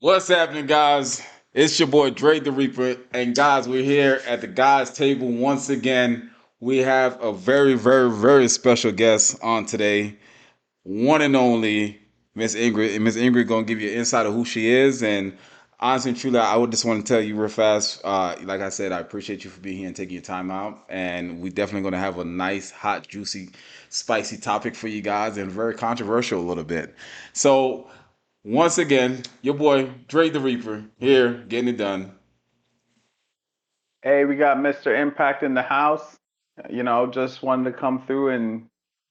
What's happening, guys? It's your boy Dre the Reaper, and guys, we're here at the guys' table once again. We have a very, very, very special guest on today, one and only Miss Ingrid. And Miss Ingrid gonna give you an insight of who she is. And honestly and truly, I would just want to tell you real fast. Like I said, I appreciate you for being here and taking your time out. And we definitely gonna have a nice, hot, juicy, spicy topic for you guys, and very controversial a little bit. So once again, your boy Dre the Reaper here, getting it done. Hey, we got Mr. Impact in the house. Just wanted to come through and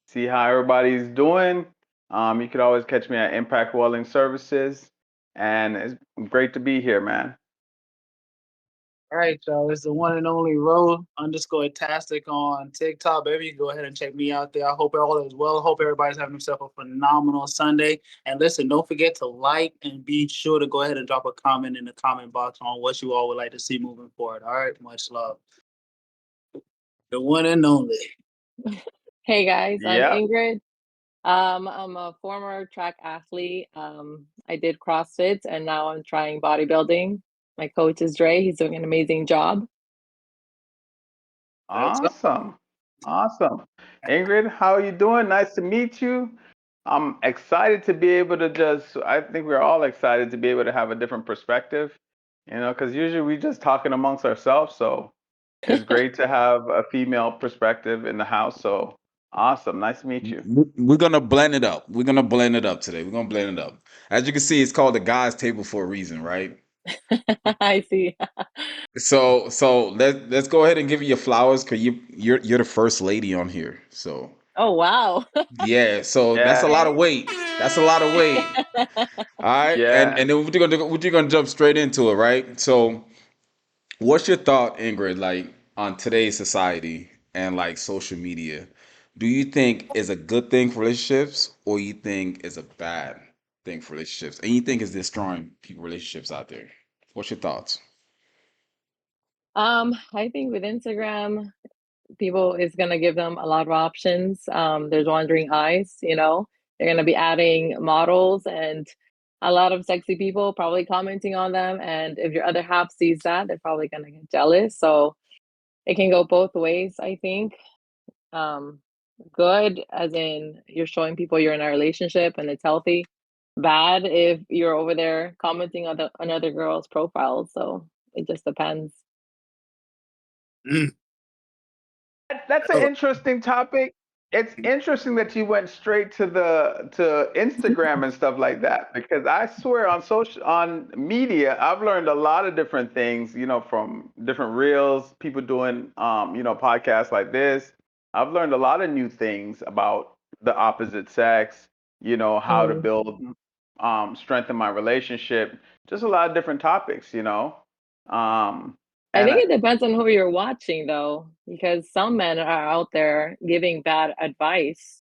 see how everybody's doing. You could always catch me at Impact Welding Services, and it's great to be here, man. All right, y'all. It's the one and only Ro_tastic on TikTok. Baby, you can go ahead and check me out there. I hope all is well. Hope everybody's having themselves a phenomenal Sunday. And listen, don't forget to like and be sure to go ahead and drop a comment in the comment box on what you all would like to see moving forward. All right, much love. The one and only. Hey guys, I'm Yep. Ingrid. I'm a former track athlete. I did CrossFit and now I'm trying bodybuilding. My coach is Dre. He's doing an amazing job. That's up. Awesome. Awesome. Ingrid, how are you doing? Nice to meet you. I'm excited to be able to I think we're all excited to be able to have a different perspective, because usually we just talking amongst ourselves. So it's great to have a female perspective in the house. So awesome. Nice to meet you. We're gonna blend it up. We're gonna blend it up today. We're gonna blend it up. As you can see, it's called the guys' table for a reason, right? I see. So let's go ahead and give you your flowers because you're the first lady on here. So Oh wow. yeah, so that's a Yeah. lot of Okay. weight. That's a lot of weight. All right, and Yeah. and then we're gonna jump straight into it, right? So what's your thought, Ingrid, like on today's society and like social media? Do you think is a good thing for relationships, or you think is a bad thing for relationships, and you think is destroying people relationships out there? What's your thoughts? I think with Instagram, people is gonna give them a lot of options. There's wandering eyes, you know. They're gonna be adding models and a lot of sexy people probably commenting on them. And if your other half sees that, they're probably gonna get jealous. So it can go both ways, I think. Um, Good, as in you're showing people you're in a relationship and it's healthy. Bad if you're over there commenting on another girl's profile. So it just depends. Mm. That's an Oh, interesting topic. It's interesting that you went straight to Instagram and stuff like that, because I swear on media, I've learned a lot of different things, from different reels, people doing podcasts like this. I've learned a lot of new things about the opposite sex, how to Mm. build strengthen my relationship, just a lot of different topics. Um I and think it depends on who you're watching, though, because some men are out there giving bad advice,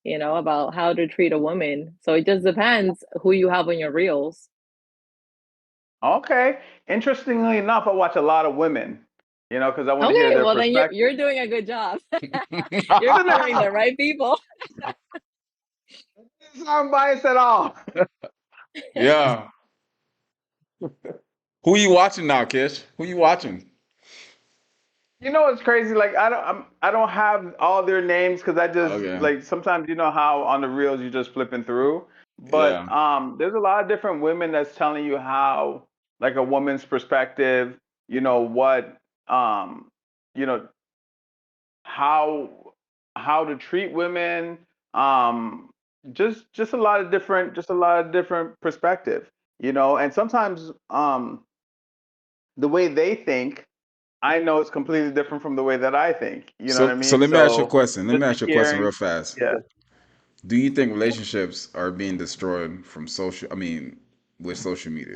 you know, about how to treat a woman. So it just depends who you have on your reels. Okay. Interestingly enough, I watch a lot of women, because I want to hear Okay, their well then you're perspective. doing a good job. You're Oh following the no, right people. it's not biased at all. Yeah. Who you watching now, Kish? Who you watching? It's crazy. Like I don't have all their names because I just Okay. like sometimes how on the reels you just flipping through. But Yeah. there's a lot of different women that's telling you how, like, a woman's perspective. What you know how how to treat women. Um, just a lot of different perspective. And sometimes the way they think, I know it's completely different from the way that I think. You know what I So mean? let me ask you a So question. Let me just ask you a question hearing, real fast. yeah. Do you think relationships are being destroyed from with social media?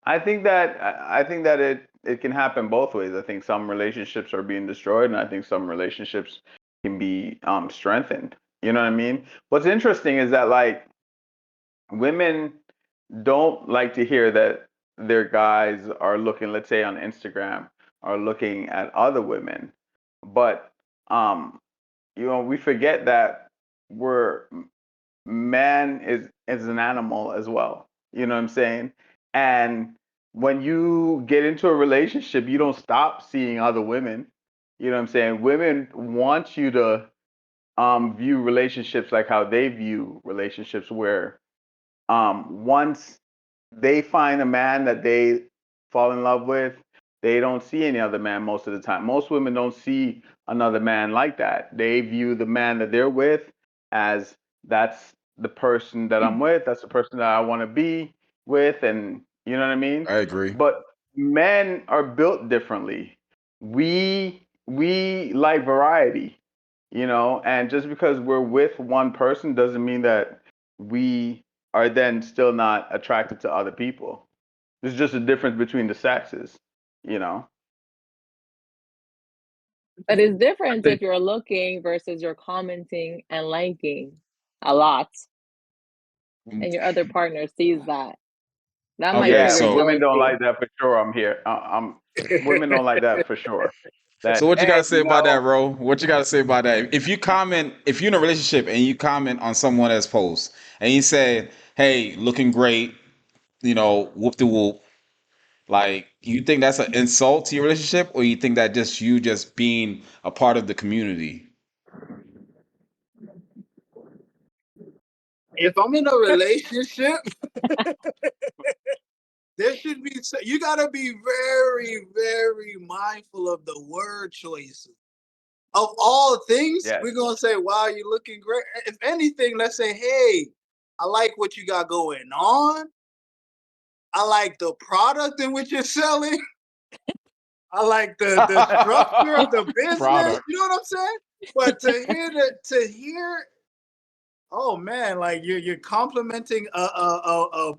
I think that it can happen both ways. I think some relationships are being destroyed, and I think some relationships can be strengthened. You know what I mean? What's interesting is that, like, women don't like to hear that their guys are looking, let's say on Instagram, are looking at other women, but we forget that we're man is an animal as well. You know what I'm saying? And when you get into a relationship, you don't stop seeing other women. You know what I'm saying? Women want you to view relationships like how they view relationships, where once they find a man that they fall in love with, they don't see any other man most of the time. Most women don't see another man like that. They view the man that they're with as, that's the person that I'm with, that's the person that I want to be with, and you know what I mean? I agree. But men are built differently. We like variety, you know, and just because we're with one person doesn't mean that we are then still not attracted to other people. There's just a difference between the sexes, you know. But it's different think if you're looking versus you're commenting and liking a lot, and your other partner sees that. That might Okay, Yeah, trigger so women don't jealousy. like that for sure. I'm here. I'm Women don't like that for sure. so That, what you hey, gotta say about that, Ro? What you gotta say about that? If you comment, if you're in a relationship and you comment on someone else's post and you say, "Hey, looking great," whoop de whoop. Like, you think that's an insult to your relationship, or you think that just you just being a part of the community? If I'm in a relationship, there should be you gotta be very, very mindful of the word choices. Of all things, yes. we're gonna say, "Wow, you're looking great." If anything, let's say, "Hey, I like what you got going on. I like the product in which you're selling. I like the structure of the business." Product. You know what I'm saying? But to hear, oh man, like you're complimenting a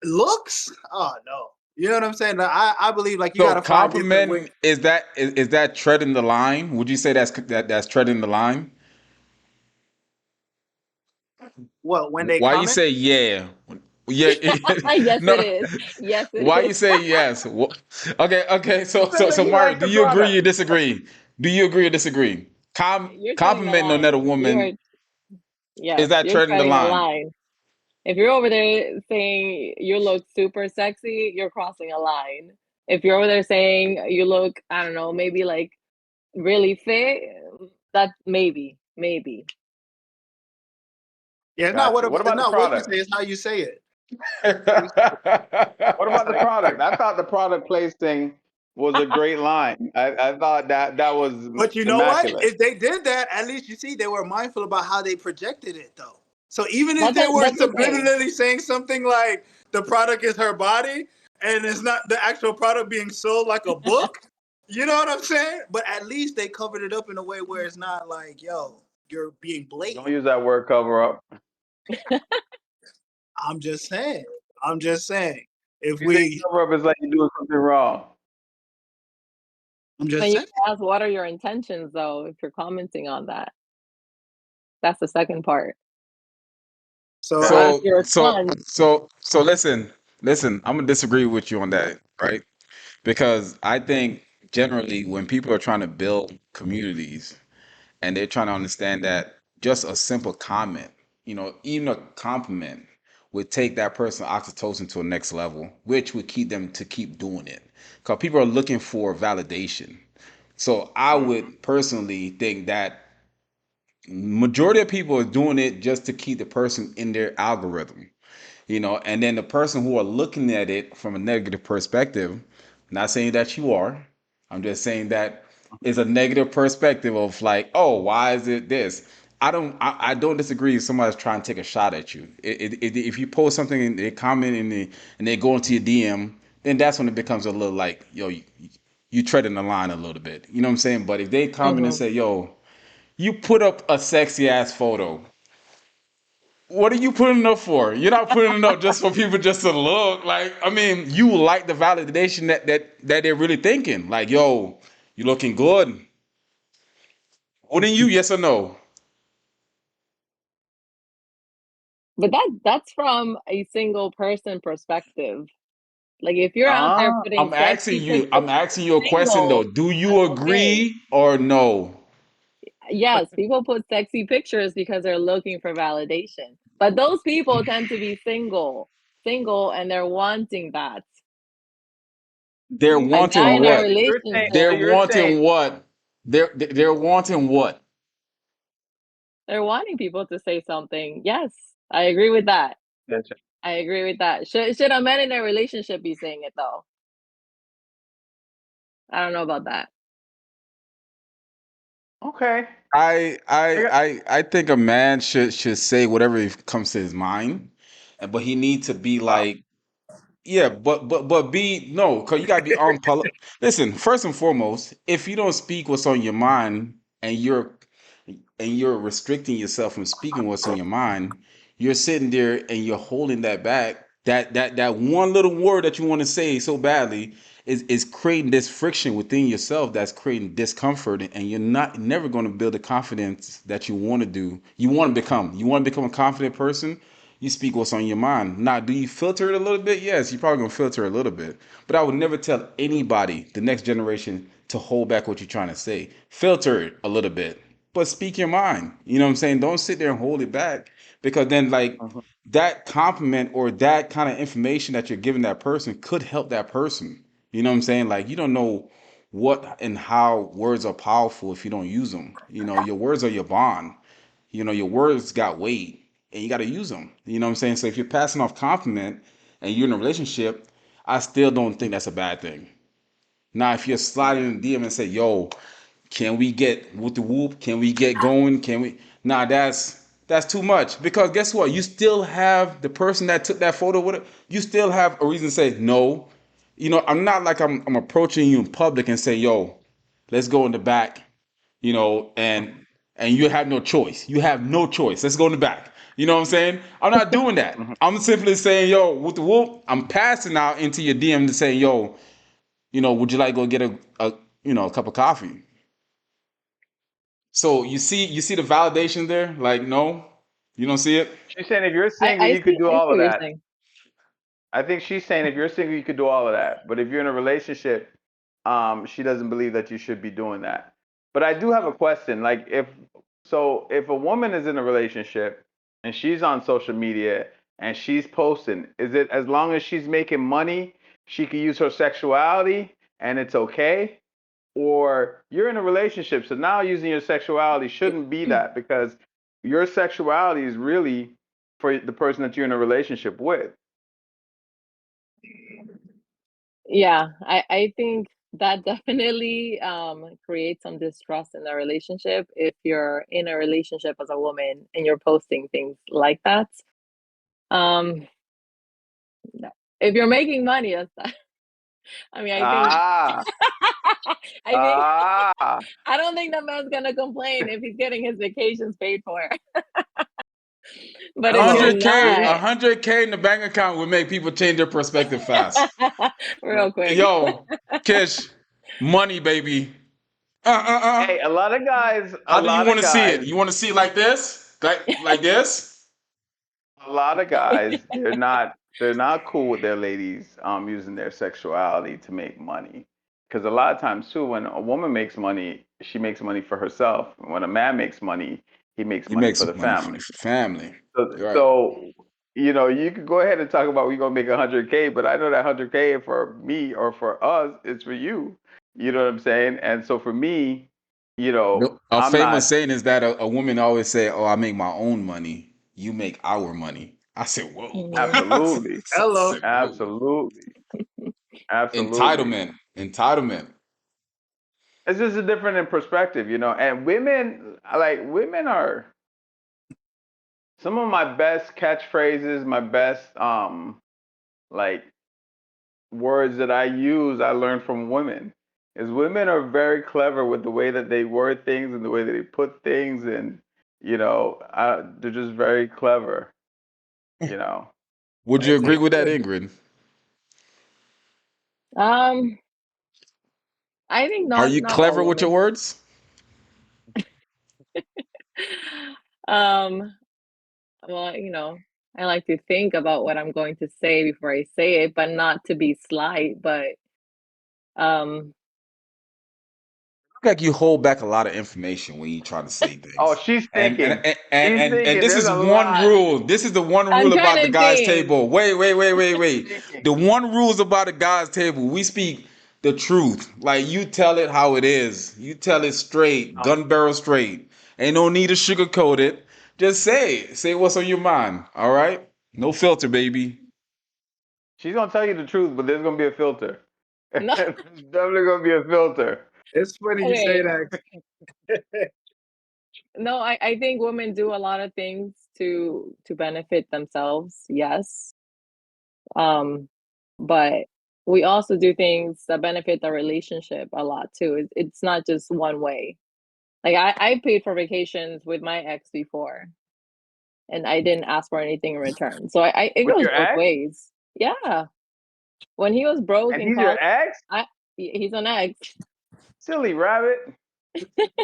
looks. Oh no, you know what I'm saying? I believe like you got So to find different ways. complimenting, is that treading the line? Would you say that's treading the line? Well, when they Why you comment, say yeah? Yeah, Yes, no. it is. Yes, it Why is. you say yes? Okay, okay. So You Mario, like do the you agree product. or disagree? Do you agree or disagree? You're treading the Complimenting another line. You are, woman, is yes, that you're treading the treading a line? line. If you're over there saying you look super sexy, you're crossing a line. If you're over there saying you look, I don't know, maybe like really fit, that maybe. yeah, it's not Gotcha. What it's about the not what you product? say, it's how you say it. What about the Like, product? I thought the product placing was a great line. I thought that was but you know what? immaculate. If they did that, at least you see they were mindful about how they projected it, though. So even if That's they were that's okay. subliminally saying something like the product is her body and it's not the actual product being sold like a book, you know what I'm saying? But at least they covered it up in a way where it's not like, yo, you're being Don't blatant. use that word cover up. I'm just saying. I'm just saying. If You say we, cover up is like you're doing something wrong. I'm just Then you saying. ask, what are your intentions though, if you're commenting on that? That's the second part. So What I, is So your so response? so listen. I'm gonna disagree with you on that, right? Because I think generally when people are trying to build communities and they're trying to understand that just a simple comment, even a compliment would take that person oxytocin to a next level, which would keep them to keep doing it. Because people are looking for validation. So I Mhm. would personally think that majority of people are doing it just to keep the person in their algorithm, and then the person who are looking at it from a negative perspective, not saying that you are, I'm just saying that is a negative perspective of like, oh, why is it this? I don't disagree if somebody's trying to take a shot at you. If you post something and they comment and they go into your DM, then that's when it becomes a little like, yo, you treading the line a little bit, you know what I'm saying? But if they comment and Hmm. say, yo, you put up a sexy ass photo, what are you putting it up for? You're not putting it up just for people just to look. Like, I mean, you like the validation that they're really thinking. Like, yo, you looking good. Wouldn't you? Yes or no? But that's from a single person perspective. Like if you're out there Ah, putting sexy I'm pictures, asking you a question though. single, Do you that's okay. agree or no? Yes, people put sexy pictures because they're looking for validation. But those people tend to be single, and they're wanting that. They're A guy wanting in a what? So They're relationship, you're saying wanting what? They're wanting what? they're wanting people to say something. Yes, I agree with that. that's I agree with that. Should a man in a relationship be saying it though? I don't know about that. okay. I I I got, I I think a man should say whatever comes to his mind, but he needs to be wow. like, yeah, but be no, cause you gotta be on. Listen, first and foremost, if you don't speak what's on your mind and you're restricting yourself from speaking what's in your mind, you're sitting there and you're holding that back. That one little word that you want to say so badly is creating this friction within yourself that's creating discomfort, and you're not never going to build the confidence that you want to do. You want to become a confident person. You speak what's on your mind. Now, do you filter it a little bit? Yes, you're probably gonna filter it a little bit. But I would never tell anybody, the next generation, to hold back what you're trying to say. Filter it a little bit, but speak your mind. You know what I'm saying? Don't sit there and hold it back, because then, like, Mhm. that compliment or that kind of information that you're giving that person could help that person. You know what I'm saying? Like, you don't know what and how words are powerful if you don't use them. You know, your words are your bond. You know, your words got weight and you got to use them. You know what I'm saying? So if you're passing off compliment and you're in a relationship, I still don't think that's a bad thing. Now, if you're sliding in the DM and say, yo, can we get with the whoop? Can we get going? Can we? Nah, that's too much, because guess what? You still have the person that took that photo with it. You still have a reason to say no. You know, I'm not like I'm approaching you in public and say, yo, let's go in the back, you know, and you have no choice. You have no choice. Let's go in the back. You know what I'm saying? I'm not doing that. Mhm. I'm simply saying, yo, with the whoop, I'm passing out into your DM to say, yo, you know, would you like to go get a cup of coffee? So you see the validation there? Like, no, you don't see it? She's saying if you're I, single, I you see could do I see all what of you're that. saying. I think she's saying if you're single, you could do all of that. But if you're in a relationship, she doesn't believe that you should be doing that. But I do have a question. Like if a woman is in a relationship and she's on social media and she's posting, is it as long as she's making money, she can use her sexuality and it's okay? Or you're in a relationship, so now using your sexuality shouldn't be that because your sexuality is really for the person that you're in a relationship with. Yeah, I think that definitely creates some distrust in the relationship if you're in a relationship as a woman and you're posting things like that. Um, if you're making money, that's I mean, I think Ah, I think ah. I don't think the man's gonna complain if he's getting his vacations paid for. But if you're Hello. 100K, See? not, 100K in the bank account would make people change their perspective fast. real quick. Yo, Kish, money, baby. Hey, a How do you lot want of to see it? guys, You want to see it like this? Like this? a lot of guys, they're not cool with their ladies using their sexuality to make money. Because a lot of times too, when a woman makes money, she makes money for herself. When a man makes money, he makes He money makes for some the money for family. the family. So, You're right. so you could go ahead and talk about we're gonna make 100K, but I know that 100K for me or for us is for you. You know what I'm saying? And so for me, A I'm famous not saying is that a woman always say, "Oh, I make my own money. You make our money." I said, "Whoa." Mhm. I absolutely, Hello. said, "Whoa." absolutely, absolutely. Entitlement. Entitlement. It's just a different in perspective. And women are some of my best catchphrases, my best like words that I use, I learned from women. Is women are very clever with the way that they word things and the way that they put things, and they're just very clever. You know, Would you I agree with that, agree. Ingrid? Um, I think Are not you not all clever with your women. words? Um, well, I like to think about what I'm going to say before I say it, but not to be slight, but um like you hold back a lot of information when you try to say Oh, things. she's And and thinking. and and, She's and thinking. this There's is a one lot. rule. This is the one I'm rule trying about the to guys think. table. She's Wait. thinking. The one rules about the guys table. We speak the truth. Like you tell it how it is. You tell it straight, Um, gun barrel straight. Ain't no need to sugarcoat it. Just say it. Say what's on your mind. All right? No filter, baby. she's gonna tell you the truth, but there's gonna be a filter. No, There's definitely gonna be a filter. It's funny you say okay. that. No, I think women do a lot of things to benefit themselves, yes. But we also do things that benefit the relationship a lot too. It's not just one way. Like I paid for vacations with my ex before, and I didn't ask for anything in return. So I it With goes your both ex, ways. Yeah. When he was broke and in he's your college, ex. I he's an ex. Silly rabbit.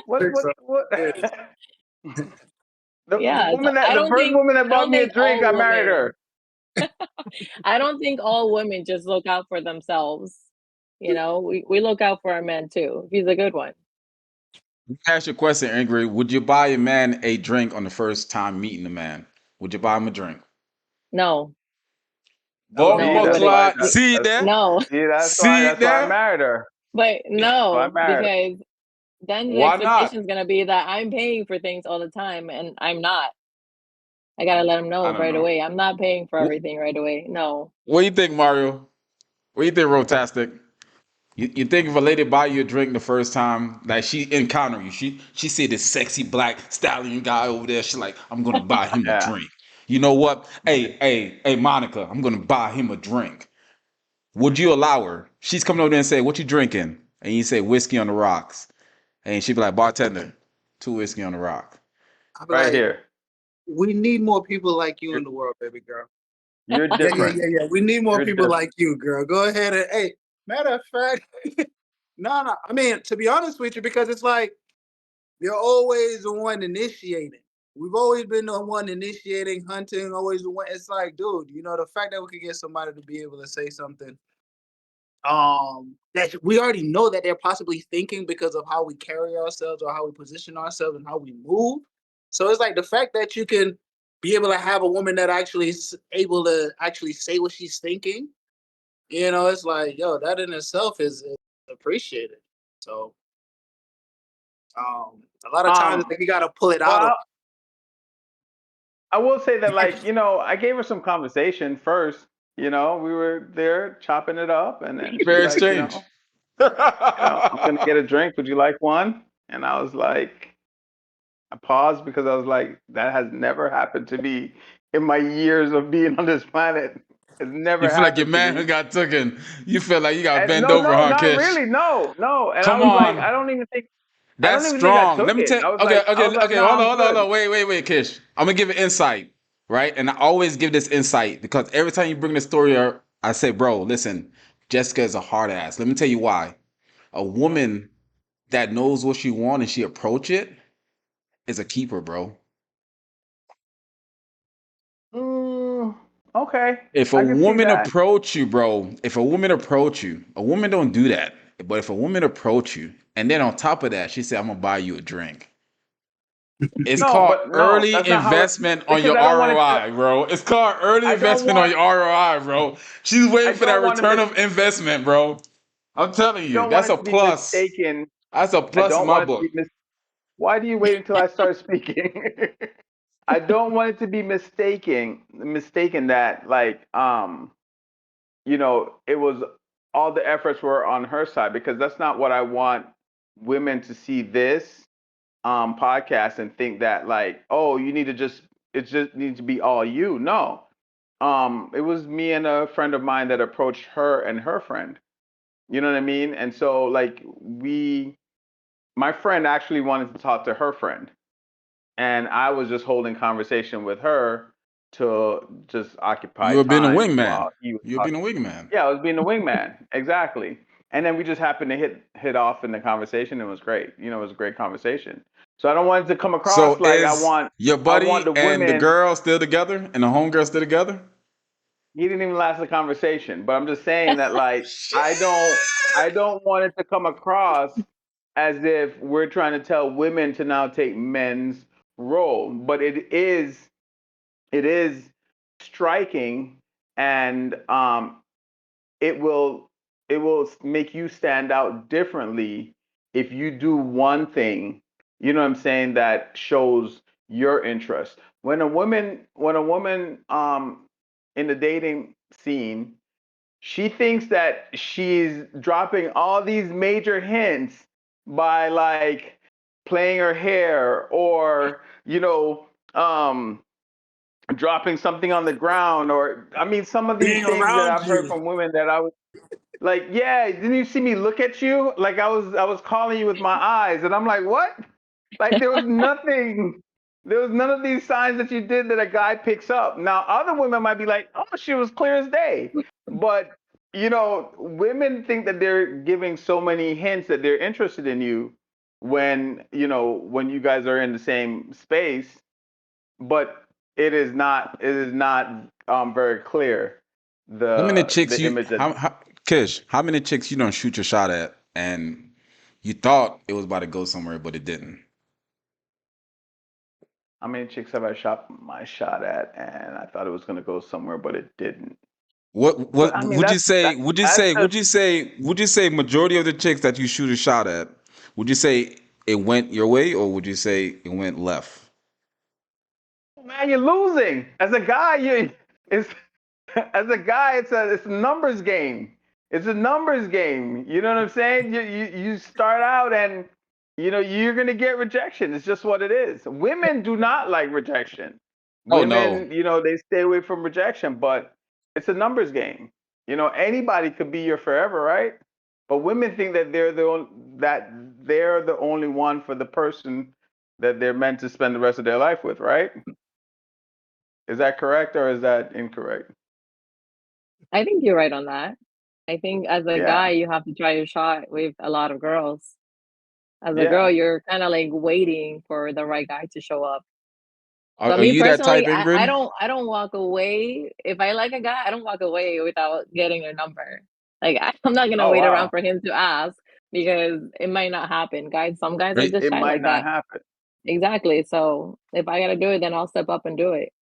What? Think What? so. What? Yeah. The Yeah. So woman that I the don't first think woman that I bought don't me a think drink, all I married women her. I don't think all women just look out for themselves. You know, we look out for our men too. He's a good one. Ask your question, Ingrid. Would you buy a man a drink on the first time meeting a man? Would you buy him a drink? No, Hello. no, See, I that's wouldn't. why. Clot. See it there? No, See, that's why. See it That's why I there? married her. but That's why I no, married her. because then the Why expectation not? is gonna be that I'm paying for things all the time, and I'm not. I gotta let him I know don't right know. away. I'm not paying for What, everything right away. No, what do you think, Mario? What do you think, Rotastic? You think if a lady buy you a drink the first time, like she encounter you, she see this sexy black stallion guy over there, she's like, I'm gonna buy him a Yeah. drink. You know what? Hey, Monica, I'm gonna buy him a drink. Would you allow her? She's coming over there and say, "What you drinking?" And you say, "Whiskey on the rocks." And she'd be like, "Bartender, two whiskey on the rock." I'm Right like, here. we need more people like you You're, in the world, baby girl. you're Yeah. different. We need more You're people different. like you, girl. Go ahead and hey, matter of fact, no. I mean, to be honest with you, because it's like you're always the one initiating. We've always been the one initiating, hunting, always the one. It's like, dude, the fact that we could get somebody to be able to say something that we already know that they're possibly thinking because of how we carry ourselves or how we position ourselves and how we move. So it's like the fact that you can be able to have a woman that actually is able to actually say what she's thinking, it's like, yo, that in itself is appreciated. So a lot of times Um. like, you gotta pull it Well, out of I will say that, like, I gave her some conversation first. We were there chopping it up, and then she's Fair like, exchange. I'm gonna get a drink. Would you like one? And I was like, I paused because I was like, that has never happened to me in my years of being on this planet. It's You never feel like your happened to man me. got taken. You feel like you got And bent no, over, no, huh, not Kish? really. No, no. And I Come was like, on. I That's don't even think I strong. took Let me it. tell. I was like, Okay. no, I'm Hold good. on. Wait, Kish. I'm gonna give an insight, right? And I always give this insight because every time you bring the story up, I say, bro, listen, Jessica is a hard ass. Let me tell you why. A woman that knows what she wants and she approach it is a keeper, bro. Mm, okay, If a I can see woman that. approach you, bro, if a woman approach you, a woman don't do that. But if a woman approach you, and then on top of that, she said, "I'm gonna buy you a drink." It's No, called but no, early that's not how it. investment on Because your I don't want it to. ROI, bro. It's called early I don't investment on want. your ROI, bro. She's I waiting for that don't want to return miss. of investment, bro. I'm telling you, Don't want that's it a to be plus. mistaken. That's a I plus in don't my want it to book. be mis. Why do you wait until I start speaking? I don't want it to be mistaken that, like, it was all the efforts were on her side, because that's not what I want women to see this podcast and think that, like, oh, you need to just it just needs to be all you. No. It was me and a friend of mine that approached her and her friend. You know what I mean? And so, like, my friend actually wanted to talk to her friend, and I was just holding conversation with her to just occupy You were being a time wingman. while he was You were being talking. a wingman. Yeah, I was being the wingman, exactly. And then we just happened to hit off in the conversation. It was great. It was a great conversation. So I don't want it to come across So like is your I want buddy the and the women. girl still together, and the homegirl still together? He didn't even last the conversation, but I'm just saying that, like, I don't want it to come across as if we're trying to tell women to now take men's role, but it is striking, and it will make you stand out differently if you do one thing, you know what I'm saying, that shows your interest. When a woman in the dating scene, she thinks that she's dropping all these major hints by like playing her hair, or um dropping something on the ground, or I mean some of these Being things that around I've heard you. from women that I was like, yeah, didn't you see me look at you? Like I was calling you with my eyes, and I'm like, what? Like there was none of these signs that you did that a guy picks up. Now other women might be like, oh, she was clear as day. But women think that they're giving so many hints that they're interested in you when you guys are in the same space, but it is not very clear, How many the chicks you image that. Kish? How many chicks you don't shoot your shot at, and you thought it was about to go somewhere, but it didn't? How many chicks have I shot my shot at, and I thought it was going to go somewhere, but it didn't? But What I mean, would you say? Would you that's say? just, Would you say? Would you say majority of the chicks that you shoot a shot at? Would you say it went your way, or would you say it went left? man, you're losing as a guy. It's as a guy, it's a numbers game. It's a numbers game. You know what I'm saying? You start out, and you're gonna get rejection. It's just what it is. Women do not like rejection. Oh no. Women, they stay away from rejection, but it's a numbers game. Anybody could be your forever, right? But women think that they're the only one for the person that they're meant to spend the rest of their life with, right? Is that correct, or is that incorrect? I think you're right on that. I think as a guy, Yeah. you have to try your shot with a lot of girls. As a girl, Yeah. you're kind of like waiting for the right guy to show up. But Are me you that type, personally, I Ingrid? don't I don't walk away. If I like a guy, I don't walk away without getting their number. Like I'm not gonna Oh wait around wow. for him to ask because it might not happen. Some guys are just It shy might like not that. happen. Exactly. So if I gotta do it, then I'll step up and do it.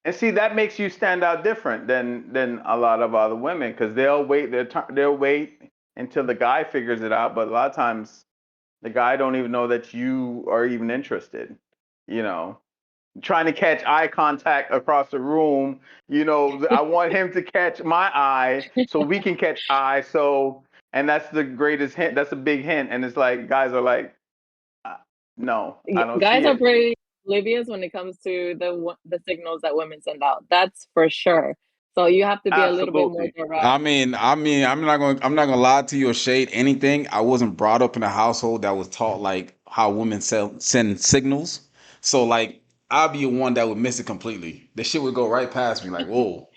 And see, that makes you stand out different than a lot of other women, because they'll wait until the guy figures it out. But a lot of times the guy don't even know that you are even interested. You know, trying to catch eye contact across the room. I want him to catch my eye so we can catch eye. So, and that's the greatest hint. That's a big hint. And it's like guys are like, uh, no, I don't Guys see are it. pretty oblivious when it comes to the signals that women send out. That's for sure. So you have to be a little bit more Absolutely. direct. I'm not gonna lie to you or shade anything. I wasn't brought up in a household that was taught like how women send signals. So like I'll be one that would miss it completely. The shit would go right past me, like, whoa.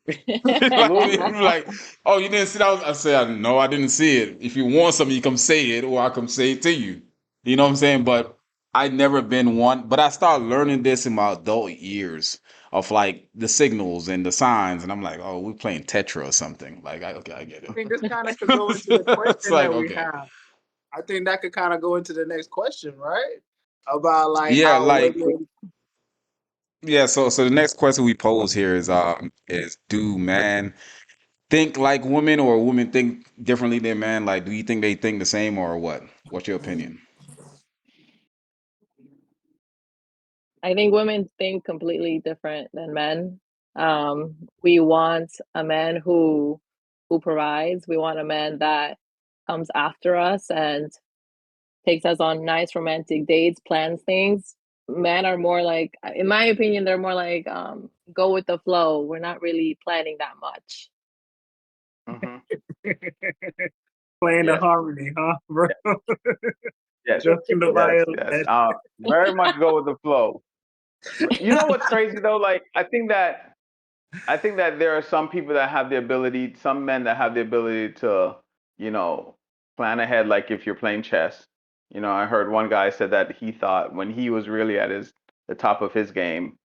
Absolutely. Like, oh, you didn't see that? I said, no, I didn't see it. If you want something, you come say it, or I come say it to you. You know what I'm saying? But I never been one. But I started learning this in my adult years of like the signals and the signs, and I'm like, oh, we're playing Tetra or something. Like, okay, I get I think this kind of could go into the it. It's question like, that we okay, have. I think that could kind of go into the next question, right? About like yeah, how like women. yeah. So the next question we pose here is do man think like women or women think differently than men? Like, do you think they think the same or what? What's your opinion? I think women think completely different than men. We want a man who provides. We want a man that comes after us and takes us on nice romantic dates, plans things. Men are more like, in my opinion, they're more like go with the flow. We're not really planning that much. Hmm. Playing the Yes. harmony, huh, bro? Yes. Yes. Stroking the Yes. Yes. violin. Very much go with the flow. But you know what's crazy though? Like I think that there are some people that have the ability, some men that have the ability to, you know, plan ahead. Like if you're playing chess, I heard one guy said that he thought when he was really at the top of his game,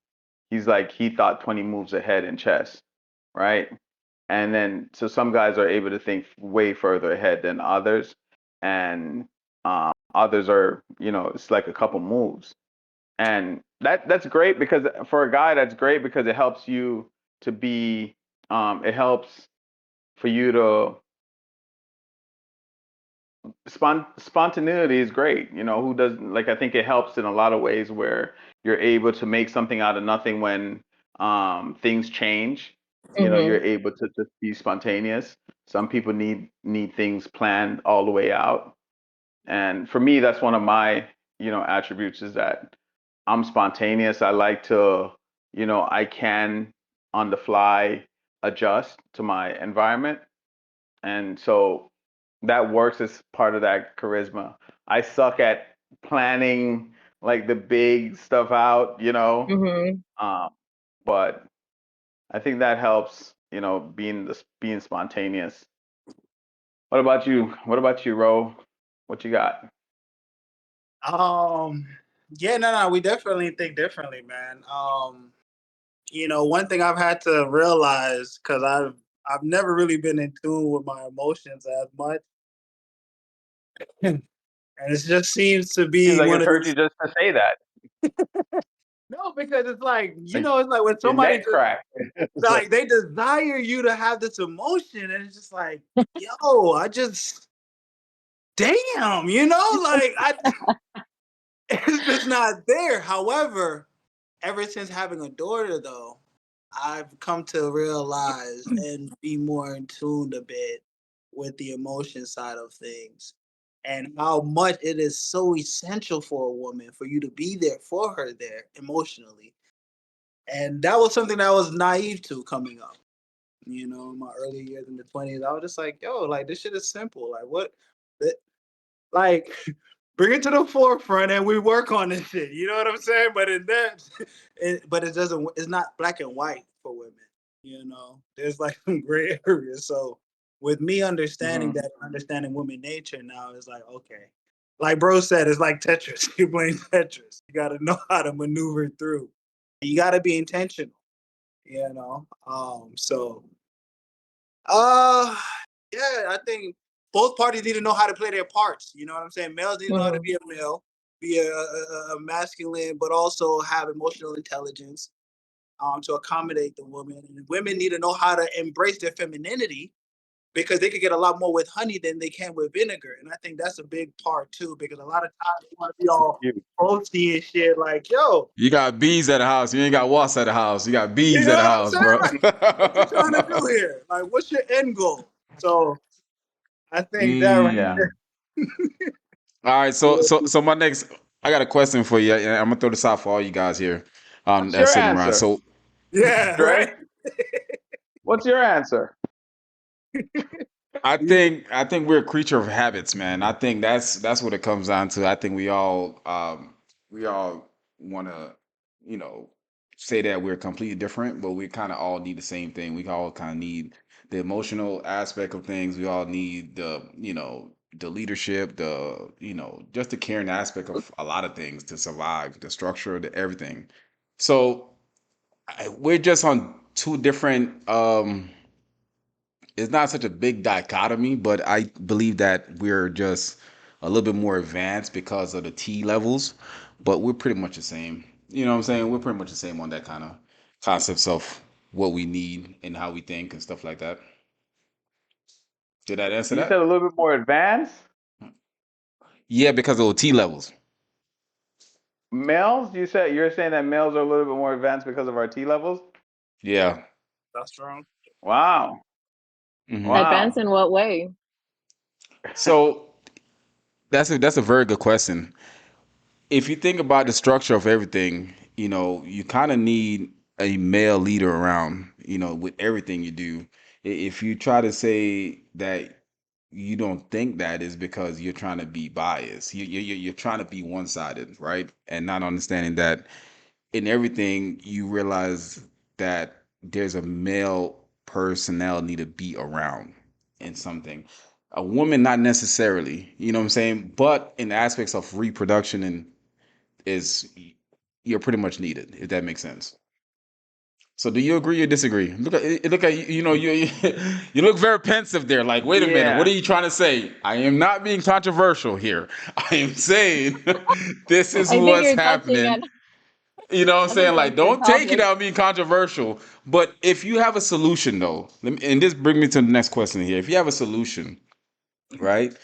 he's like he thought 20 moves ahead in chess, right? And then so some guys are able to think way further ahead than others, and Others are, it's like a couple moves. And that's great because for a guy, that's great because it helps you to be, it helps for you to spontaneity is great. Who doesn't like? I think it helps in a lot of ways where you're able to make something out of nothing when things change. Mm-hmm. You're able to just be spontaneous. Some people need things planned all the way out, and for me, that's one of my attributes is that I'm spontaneous. I like to, I can on the fly adjust to my environment, and so that works as part of that charisma. I suck at planning like the big stuff out, Mm-hmm. um, but I think that helps, being spontaneous. What about you? What about you, Ro? What you got? Um, yeah, no, we definitely think differently, man. One thing I've had to realize because I've never really been in tune with my emotions as much, and it just seems to Seems be like one it's of hurt you these. just to say that. No, because it's like Like it's like when your somebody neck just cracked. It's like, like they desire you to have this emotion, and it's just like, yo, I just damn, like it's just not there. However, ever since having a daughter, though, I've come to realize and be more in tune a bit with the emotion side of things and how much it is so essential for a woman for you to be there for her there emotionally. And that was something that I was naive to coming up. In my early years in the 20s, I was just like, yo, like this shit is simple. Like what? Like bring it to the forefront and we work on this shit. You know what I'm saying? But in that, but it doesn't. It's not black and white for women. There's like some gray areas. So with me understanding mhm. that, understanding women nature now is like okay, like bro said, it's like Tetris. You're playing Tetris. You got to know how to maneuver through. You got to be intentional. So uh, yeah, I think both parties need to know how to play their parts. You know what I'm saying? Males need to know how to Mm-hmm. be a male, be a masculine, but also have emotional intelligence to accommodate the woman. And women need to know how to embrace their femininity because they could get a lot more with honey than they can with vinegar. And I think that's a big part too, because a lot of times they want to be all You. posty and shit like, yo, You got bees at the house. You ain't got wasps at the house. You got you bees know at the what I'm house, saying? bro. Like, what you trying to do here? Like, what's your end goal? So I think that right Yeah. Mm. All right, so my next, I got a question for you, and I'm gonna throw this out for all you guys here, What's that's your sitting around. answer, So yeah, right. Dre? What's your answer? I think we're a creature of habits, man. I think that's what it comes down to. I think we all want to, you know, say that we're completely different, but we kind of all need the same thing. We all kind of need the emotional aspect of things. We all need the leadership, just the caring aspect of a lot of things to survive, the structure, the everything. So we're just on two different. It's not such a big dichotomy, but I believe that we're just a little bit more advanced because of the T levels, but we're pretty much the same. You know what I'm saying? We're pretty much the same on that kind of concepts of what we need and how we think and stuff like that. Did that answer You said a that? little bit more advanced. Yeah, because of the T levels. Males, you're saying that males are a little bit more advanced because of our T levels? Yeah. That's strong. Wow. Hmm. Advance Wow. in what way? So that's a very good question. If you think about the structure of everything, you kind of need a male leader around, with everything you do. If you try to say that you don't think that is because you're trying to be biased. You're trying to be one-sided, right? And not understanding that in everything you realize that there's a male personnel need to be around in something. A woman, not necessarily, you know what I'm saying? But in aspects of reproduction and is you're pretty much needed, if that makes sense. So do you agree or disagree? Look at you know you look very pensive there. Like, wait a minute, what are Yeah, you trying to say? I am not being controversial here. I am saying this is I think what's you're touching happening. on You know what I'm a saying? Like, sensitive don't take it topic. out being controversial. But if you have a solution though, and this brings me to the next question here. If you have a solution, right?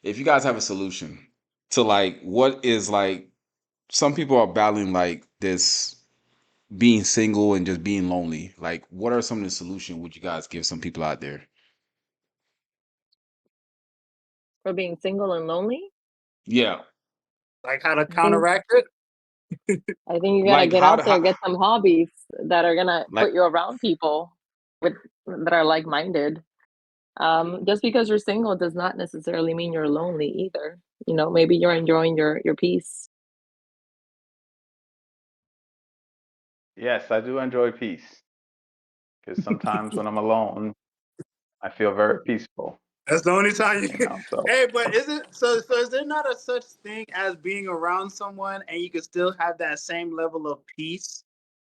If you guys have a solution to like what is like some people are battling like this being single and just being lonely. Like, what are some of the solutions would you guys give some people out there? For being single and lonely. Yeah, Like how to I think counteract it. I think you gotta like get how out to there, how, get some hobbies that are gonna like put you around people with that are like minded. Just because you're single does not necessarily mean you're lonely either. You know, maybe you're enjoying your peace. yes, I do enjoy peace because sometimes when I'm alone, I feel very peaceful. That's the only time you You can. know, so Hey, but is it so? So is there not a such thing as being around someone and you can still have that same level of peace,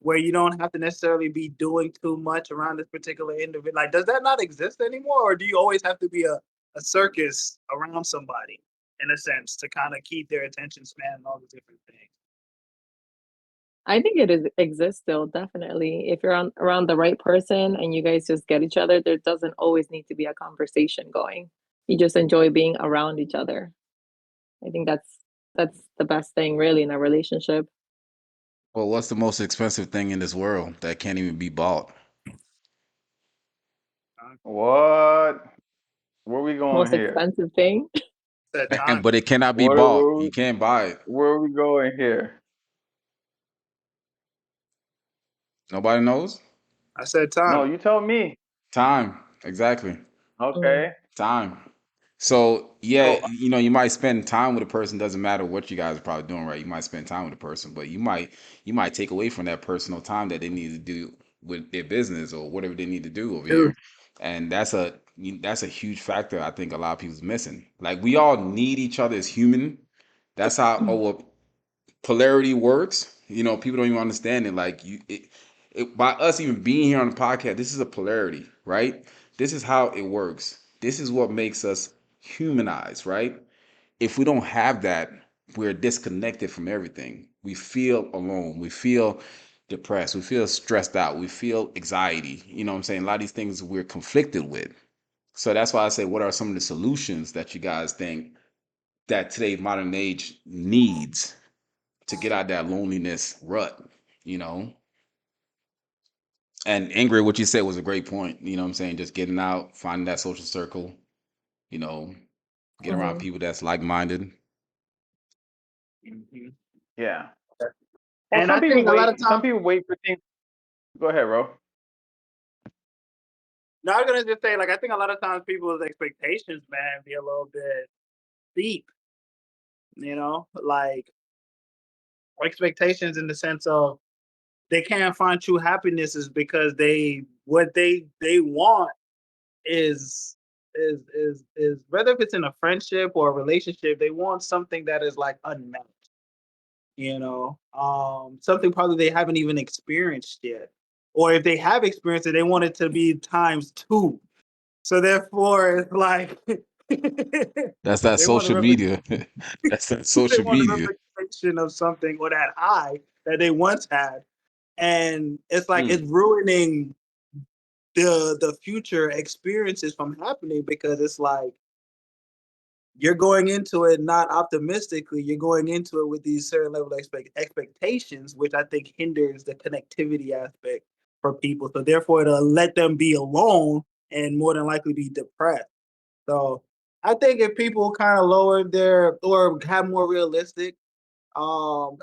where you don't have to necessarily be doing too much around this particular individual? Like, does that not exist anymore, or do you always have to be a circus around somebody in a sense to kind of keep their attention span and all the different things? I think exists still, definitely. If you're around the right person and you guys just get each other, there doesn't always need to be a conversation going. You just enjoy being around each other. I think that's the best thing really in a relationship. well, what's the most expensive thing in this world that can't even be bought? what? Where we going Most here? expensive thing. That And time. but it cannot be What? bought. You can't buy it. Where are we going here? Nobody knows. I said No, time. you tell me. Time, exactly. Mhm. Okay. Time. So yeah, So you might spend time with a person. Doesn't matter what you guys are probably doing, right? You might spend time with a person, but you might take away from that personal time that they need to do with their business or whatever they need to do over Dude. here, and that's a huge factor. I think a lot of people's missing. Like, we all need each other as human. That's how our polarity works. People don't even understand it. Like, by us even being here on the podcast, this is a polarity, right? This is how it works. This is what makes us humanized, right? If we don't have that, we're disconnected from everything. We feel alone. We feel depressed. We feel stressed out. We feel anxiety. You know what I'm saying? A lot of these things we're conflicted with. So that's why I say, what are some of the solutions that you guys think that today's modern age needs to get out of that loneliness rut? You know, and Ingrid, what you said was a great point. You know what I'm saying? Just getting out, finding that social circle, you know, get around Mhm. people that's like minded. Mhm. yeah. Well, And I think a lot of Some times, people wait for things. Go ahead, Ro. no, I'm gonna just say, like, I think a lot of times people's expectations, man, be a little bit deep. Like expectations in the sense of they can't find true happiness is because what they want is whether if it's in a friendship or a relationship, they want something that is like unmet. Something probably they haven't even experienced yet, or if they have experienced it, they want it to be times two. So therefore, it's like That's that they want social a media. That's that they social want a media. replication of something or that high that they once had, and it's like it's Mm. ruining the future experiences from happening because it's like you're going into it not optimistically. You're going into it with these certain level of expectations, which I think hinders the connectivity aspect for people. So therefore, it'll let them be alone and more than likely be depressed. So I think if people kind of lower their or have more realistic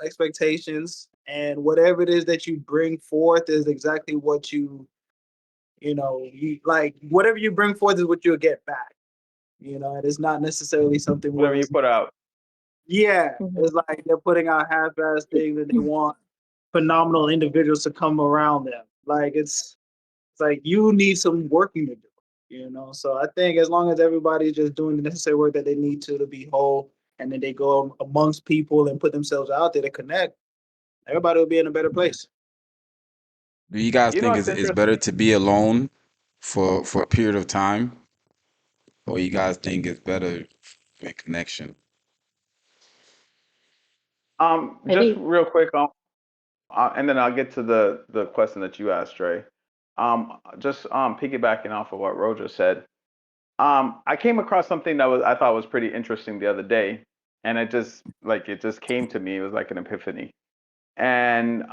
expectations, and whatever it is that you bring forth is exactly what you like, whatever you bring forth is what you'll get back. And it's not necessarily something Whatever where you it's put out. yeah, Mhm. it's like they're putting out half-ass things and they want phenomenal individuals to come around them. Like it's like you need some working to do. So I think as long as everybody's just doing the necessary work that they need to be whole, and then they go amongst people and put themselves out there to connect, everybody will be in a better place. Do you guys You know, think it's it's better interesting. to be alone for a period of time, or you guys think it's better in connection? I Just think real quick, and then I'll get to the question that you asked, Trey. Just piggybacking off of what Roger said. I came across something that I thought was pretty interesting the other day, and it just came to me. It was like an epiphany. And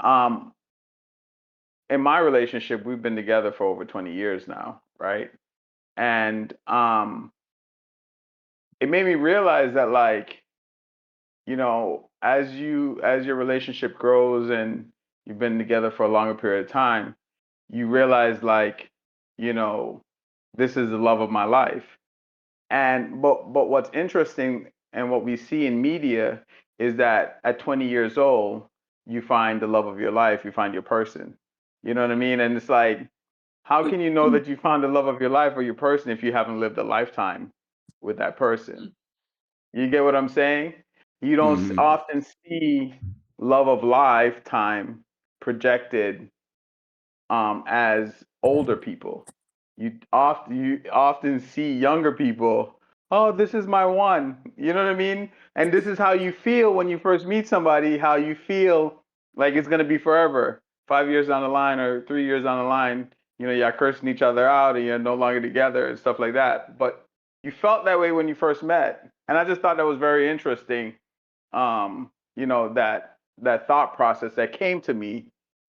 in my relationship, we've been together for over 20 years now, right? And it made me realize that, like, as your relationship grows and you've been together for a longer period of time, you realize, like, you know, this is the love of my life. And but what's interesting and what we see in media is that at 20 years old, you find the love of your life, you find your person. You know what I mean? And it's like, how can you know that you found the love of your life or your person if you haven't lived a lifetime with that person? You get what I'm saying? You don't Hmm. often see love of lifetime projected as older people. You often see younger people. Oh, this is my one. You know what I mean? And this is how you feel when you first meet somebody. How you feel like it's gonna be forever. 5 years down the line or 3 years down the line, you're cursing each other out and you're no longer together and stuff like that. But you felt that way when you first met, and I just thought that was very interesting. That thought process that came to me.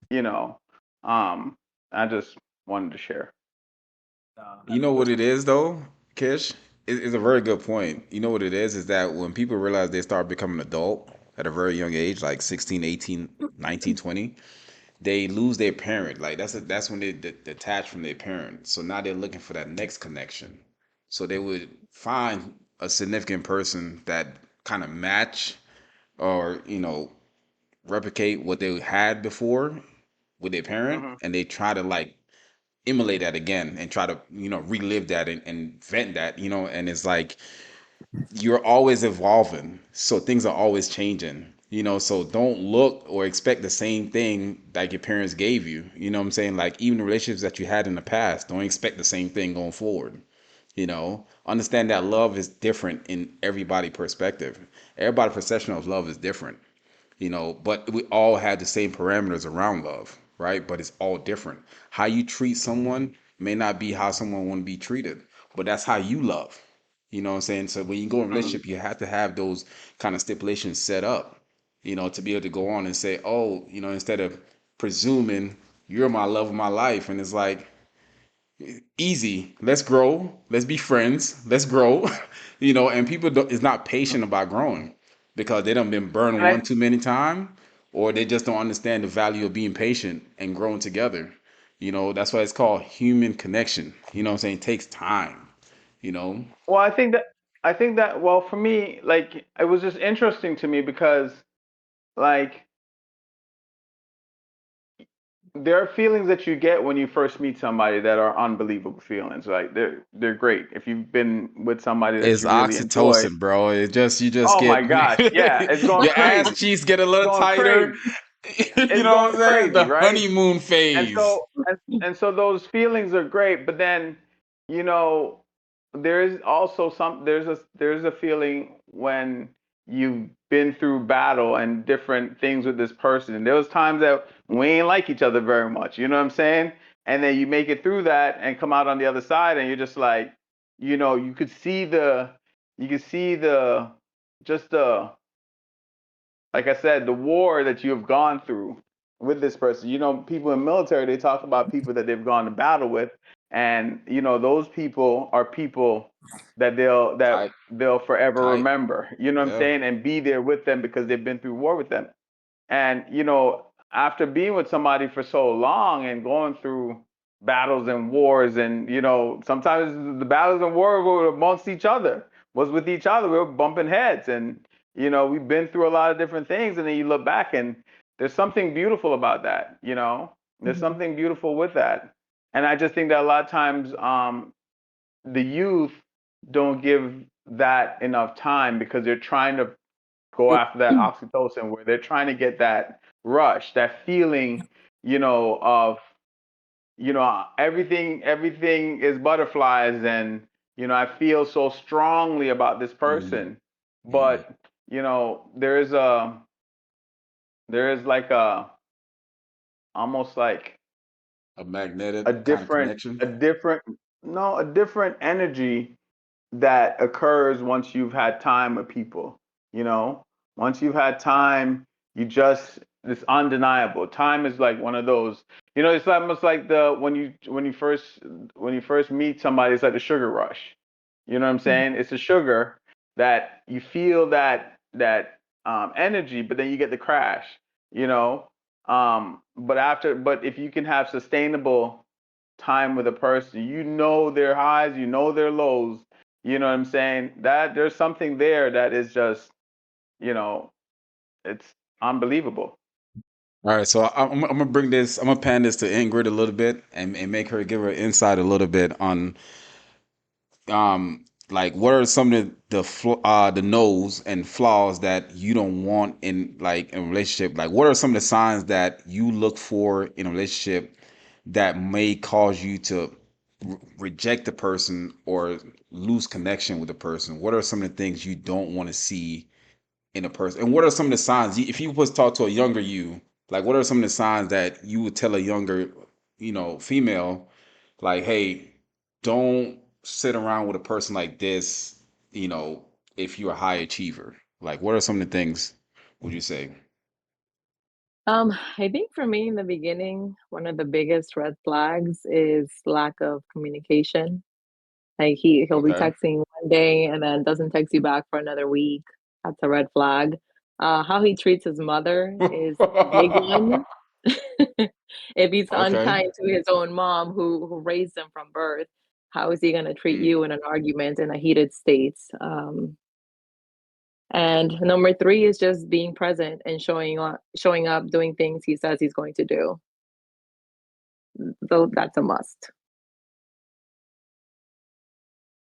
You know, um, I just wanted to share. You know what it is though, Kish? It's a very good point. You know what it is that when people realize they start becoming adult at a very young age, like 16, 18, 19, 20, they lose their parent. Like that's when they detach from their parent. So now they're looking for that next connection. So they would find a significant person that kind of match or, replicate what they had before with their parent, Hmm. and they try to like emulate that again and try to relive that and vent that, and it's like you're always evolving, so things are always changing, so don't look or expect the same thing like your parents gave you. You know what I'm saying? Like even the relationships that you had in the past, don't expect the same thing going forward. Understand that love is different in everybody perspective. Everybody's perception of love is different, but we all have the same parameters around love, right? But it's all different. How you treat someone may not be how someone want to be treated, but that's how you love. You know what I'm saying? So when you go in a Hmm. relationship, you have to have those kind of stipulations set up, to be able to go on and say, oh, instead of presuming you're my love of my life, and it's like, easy. Let's grow. Let's be friends. Let's grow. And people is not patient about growing because they done been burned And I one too many times, or they just don't understand the value of being patient and growing together. That's why it's called human connection. You know what I'm saying? It takes time. You know. well, I think that well, for me, like, it was just interesting to me because, like, there are feelings that you get when you first meet somebody that are unbelievable feelings. Like, they're great. If you've been with somebody that It's you really enjoy. oxytocin, bro. You just Oh get my gosh, yeah, it's going your ass crazy. cheeks get a It's little going tighter. crazy. You It's know what going I'm saying? crazy, The right? honeymoon And phase. so and so those feelings are great, but then, you know there's a feeling when you've been through battle and different things with this person, and there was times that we ain't like each other very much, you know what I'm saying? And then you make it through that and come out on the other side, and you're just like, you could see the just the like I said, the war that you have gone through with this person. People in military, they talk about people that they've gone to battle with, and those people are people that they'll that Tight, they'll forever tight. remember. You know what I'm Yeah. saying? And be there with them because they've been through war with them. And after being with somebody for so long and going through battles and wars, and sometimes the battles and wars were amongst each other, was with each other. We were bumping heads, and we've been through a lot of different things. And then you look back, and there's something beautiful about that. There's Mhm. something beautiful with that. And I just think that a lot of times, the youth don't give that enough time because they're trying to go after that oxytocin, where they're trying to get that rush, that feeling, of everything is butterflies, and I feel so strongly about this Mm-hmm. person, Mm-hmm. but there is like a almost like A magnetic a kind of different connection. a different no a different energy that occurs once you've had time with people. You know, once you've had time, it's undeniable. Time is like one of those. It's almost like the when you first meet somebody, it's like the sugar rush. You know what I'm saying? It's a sugar that you feel that energy, but then you get the crash. You know, but if you can have sustainable time with a person, their highs, their lows. You know what I'm saying? That there's something there that is just, you know, it's unbelievable. All right, so I'm gonna bring this. I'm gonna pan this to Ingrid a little bit and make her give her insight a little bit on like what are some of the no's and flaws that you don't want in like in a relationship. Like what are some of the signs that you look for in a relationship that may cause you to reject the person or lose connection with the person? What are some of the things you don't want to see in a person? And what are some of the signs, if you was talk to a younger you, like what are some of the signs that you would tell a younger, female, like, hey, don't sit around with a person like this, you know, if you're a high achiever? Like, what are some of the things would you say? I think for me in the beginning, one of the biggest red flags is lack of communication. Like he'll be Okay. texting one day and then doesn't text you back for another week. That's a red flag. How he treats his mother is a big one. If he's Okay. unkind to his own mom who raised him from birth, how is he going to treat Mm. you in an argument in a heated state? And number three is just being present and showing up, doing things he says he's going to do. So that's a must.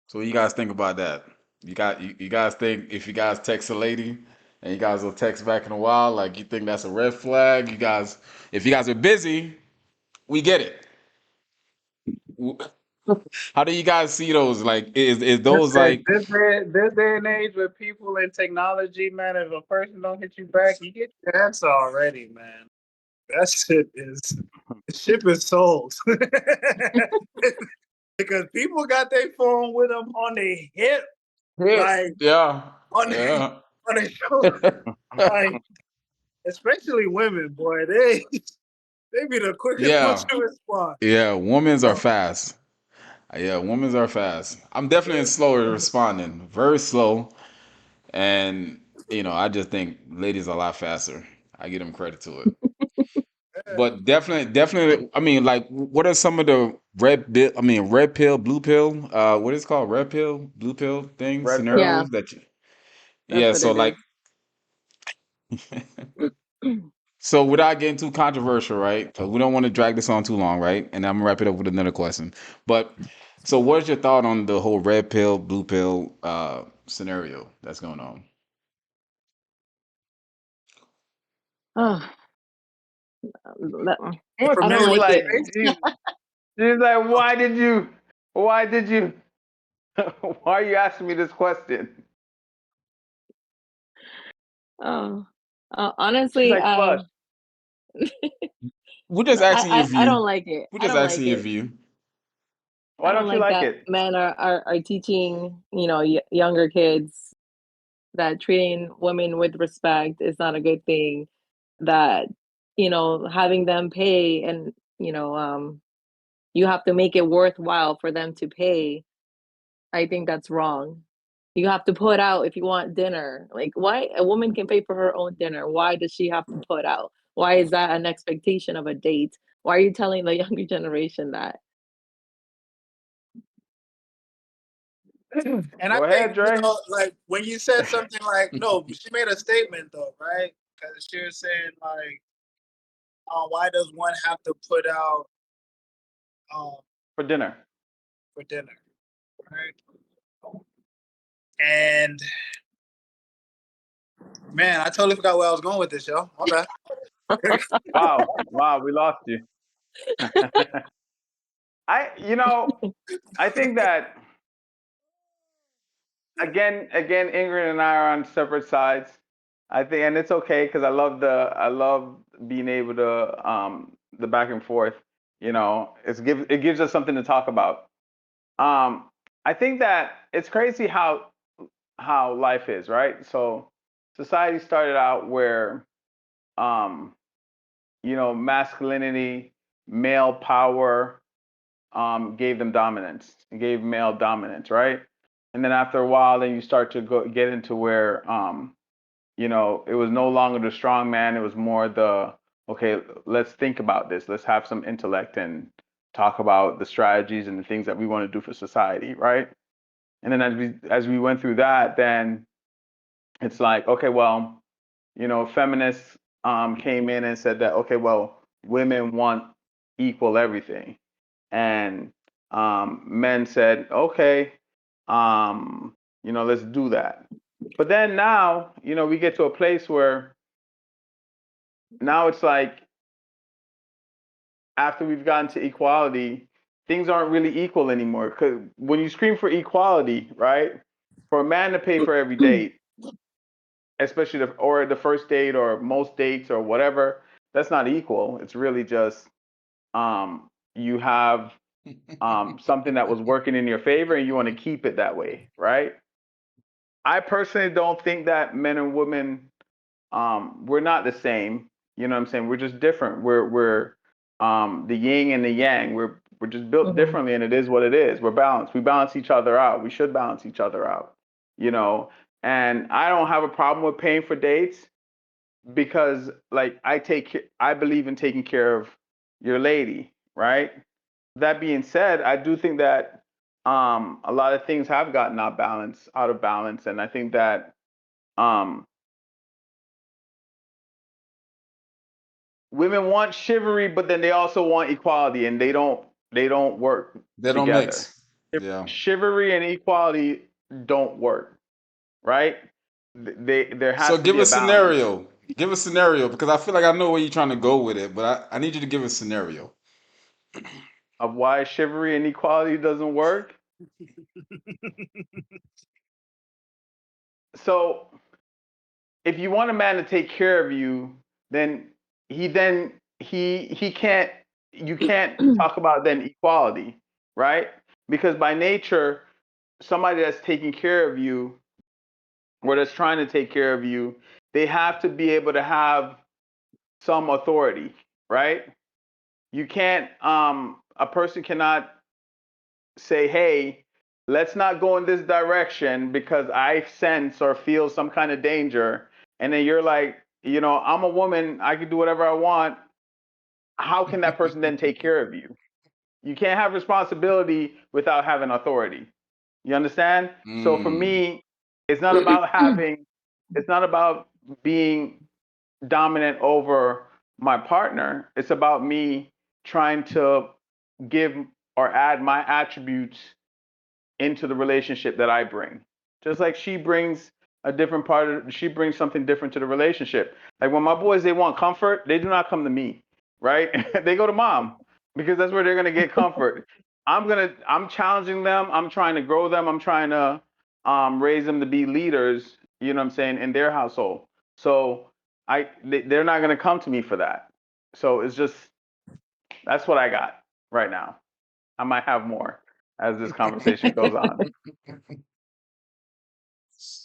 So what you guys think about that? You guys think if you guys text a lady and you guys will text back in a while, like you think that's a red flag? You guys, if you guys are busy, we get it. How do you guys see those? Like, is those like, This day and age with people and technology, man, if a person don't hit you back, you get your answer already, man. That shit is the ship is sold. Because people got their phone with them on their hip, hip? like Yeah, on yeah, on their shoulder, like especially women, boy, they be the quickest ones yeah, to respond. yeah. Women's are Oh, fast. Yeah, women's are fast. I'm definitely slower responding, very slow, and I just think ladies are a lot faster. I give them credit to it. yeah. But definitely. I mean, like, what are some of the red pill, blue pill? What is it called, red pill, blue pill things, Red pill. Yeah, scenarios that you? that's Yeah. what So it like, is. so without getting too controversial, right? Because we don't want to drag this on too long, right? And I'm gonna wrap it up with another question. But so, what's your thought on the whole red pill, blue pill scenario that's going on? Oh, I don't Familiar She's with like the like, it. space? she's like, why did you, why are you asking me this question? Oh, She's honestly, like, flush. We're just no, asking your I don't view. like it. We're I just don't like asking your it. view. Why I don't don't you like like that it? men are teaching, younger kids that treating women with respect is not a good thing. That, having them pay and, you have to make it worthwhile for them to pay. I think that's wrong. You have to put out if you want dinner. Like, why a woman can pay for her own dinner? Why does she have to put out? Why is that an expectation of a date? Why are you telling the younger generation that? And I Go think, ahead, Dre. like when you said something like, no, she made a statement though, right? Because she was saying like, why does one have to put out um, For dinner. for dinner, right? And man, I totally forgot where I was going with this, yo. My bad. Wow, wow, we lost you. You know, I think that again, Ingrid and I are on separate sides. I think, and it's okay because I love being able to the back and forth. You know, it gives us something to talk about. Um, I think that it's crazy how life is, right? So society started out where um, you know, masculinity, male power, gave them dominance, gave male dominance, right? And then after a while, then you start to get into where, you know, it was no longer the strong man. It was more the, okay, let's think about this. Let's have some intellect and talk about the strategies and the things that we want to do for society, right? And then as we went through that, then it's like, okay, well, you know, feminists came in and said that, okay, well, women want equal everything. And men said, okay, you know, let's do that. But then now, you know, we get to a place where now it's like after we've gotten to equality, things aren't really equal anymore. Because when you scream for equality, right, for a man to pay for every date, especially or the first date or most dates or whatever, that's not equal. It's really just you have something that was working in your favor and you want to keep it that way, right? I personally don't think that men and women we're not the same. You know what I'm saying? We're just different. We're the yin and the yang. We're just built Mhm. differently, and it is what it is. We're balanced. We balance each other out. We should balance each other out. You know, and I don't have a problem with paying for dates because like I believe in taking care of your lady, right? That being said, I do think that a lot of things have gotten out of balance, and I think that um, women want chivalry, but then they also want equality, and they don't work They don't together. mix. Yeah. Chivalry and equality don't work, right? There So has to be give a a balance scenario. Give a scenario because I feel like I know where you're trying to go with it, but I need you to give a scenario. of why chivalry and equality doesn't work. So if you want a man to take care of you, then he can't you can't talk about then equality, right? Because by nature, somebody that's taking care of you or that's trying to take care of you, they have to be able to have some authority, right? You can't a person cannot say, hey, let's not go in this direction because I sense or feel some kind of danger. And then you're like, you know, I'm a woman, I can do whatever I want. How can that person then take care of you? You can't have responsibility without having authority. You understand? So for Mm. me, it's not about it's not about being dominant over my partner. It's about me trying to give or add my attributes into the relationship that I bring. Just like she brings something different to the relationship. Like when my boys they want comfort, they do not come to me, right? They go to mom because that's where they're gonna get comfort. I'm challenging them. I'm trying to grow them. I'm trying to raise them to be leaders. You know what I'm saying in their household. So they're not gonna come to me for that. So it's just that's what I got right now. I might have more as this conversation goes on.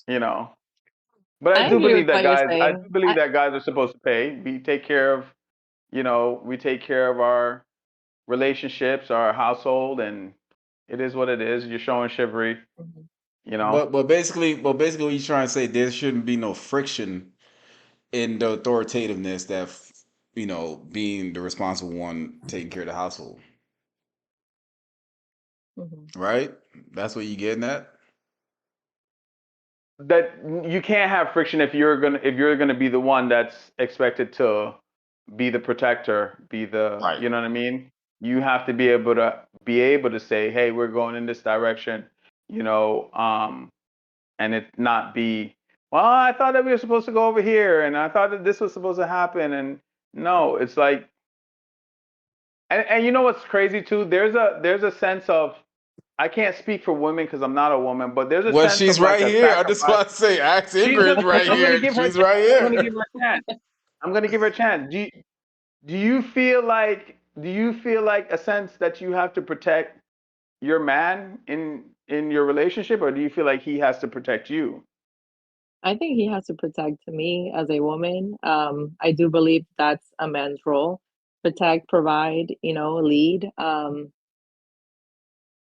You know. But I I do agree believe with that what you're guys, I saying. do believe that guys are supposed to pay. We take care of, you know, we take care of our relationships, our household, and it is what it is. You're showing chivalry, Mhm. you know. But basically, what you're trying to say, there shouldn't be no friction in the authoritativeness that being the responsible one taking care of the household, Mhm. right? That's what you getting at. That you can't have friction if you're gonna be the one that's expected to be the protector, Right. you know what I mean? You have to be able to say, hey, we're going in this direction, you know, and it not be, well, I thought that we were supposed to go over here, and I thought that this was supposed to happen, and no, it's like And you know what's crazy too? There's a sense of, I can't speak for women because I'm not a woman, but there's a Well, sense she's of like right a here. I just sacrifice. want to say, ask She's Ingrid gonna. right I'm gonna here. give her. She's right I'm gonna here. give her a chance. I'm gonna give her a chance. Do you feel like a sense that you have to protect your man in your relationship, or do you feel like he has to protect you? I think he has to protect me as a woman. I do believe that's a man's role. Protect, provide, lead.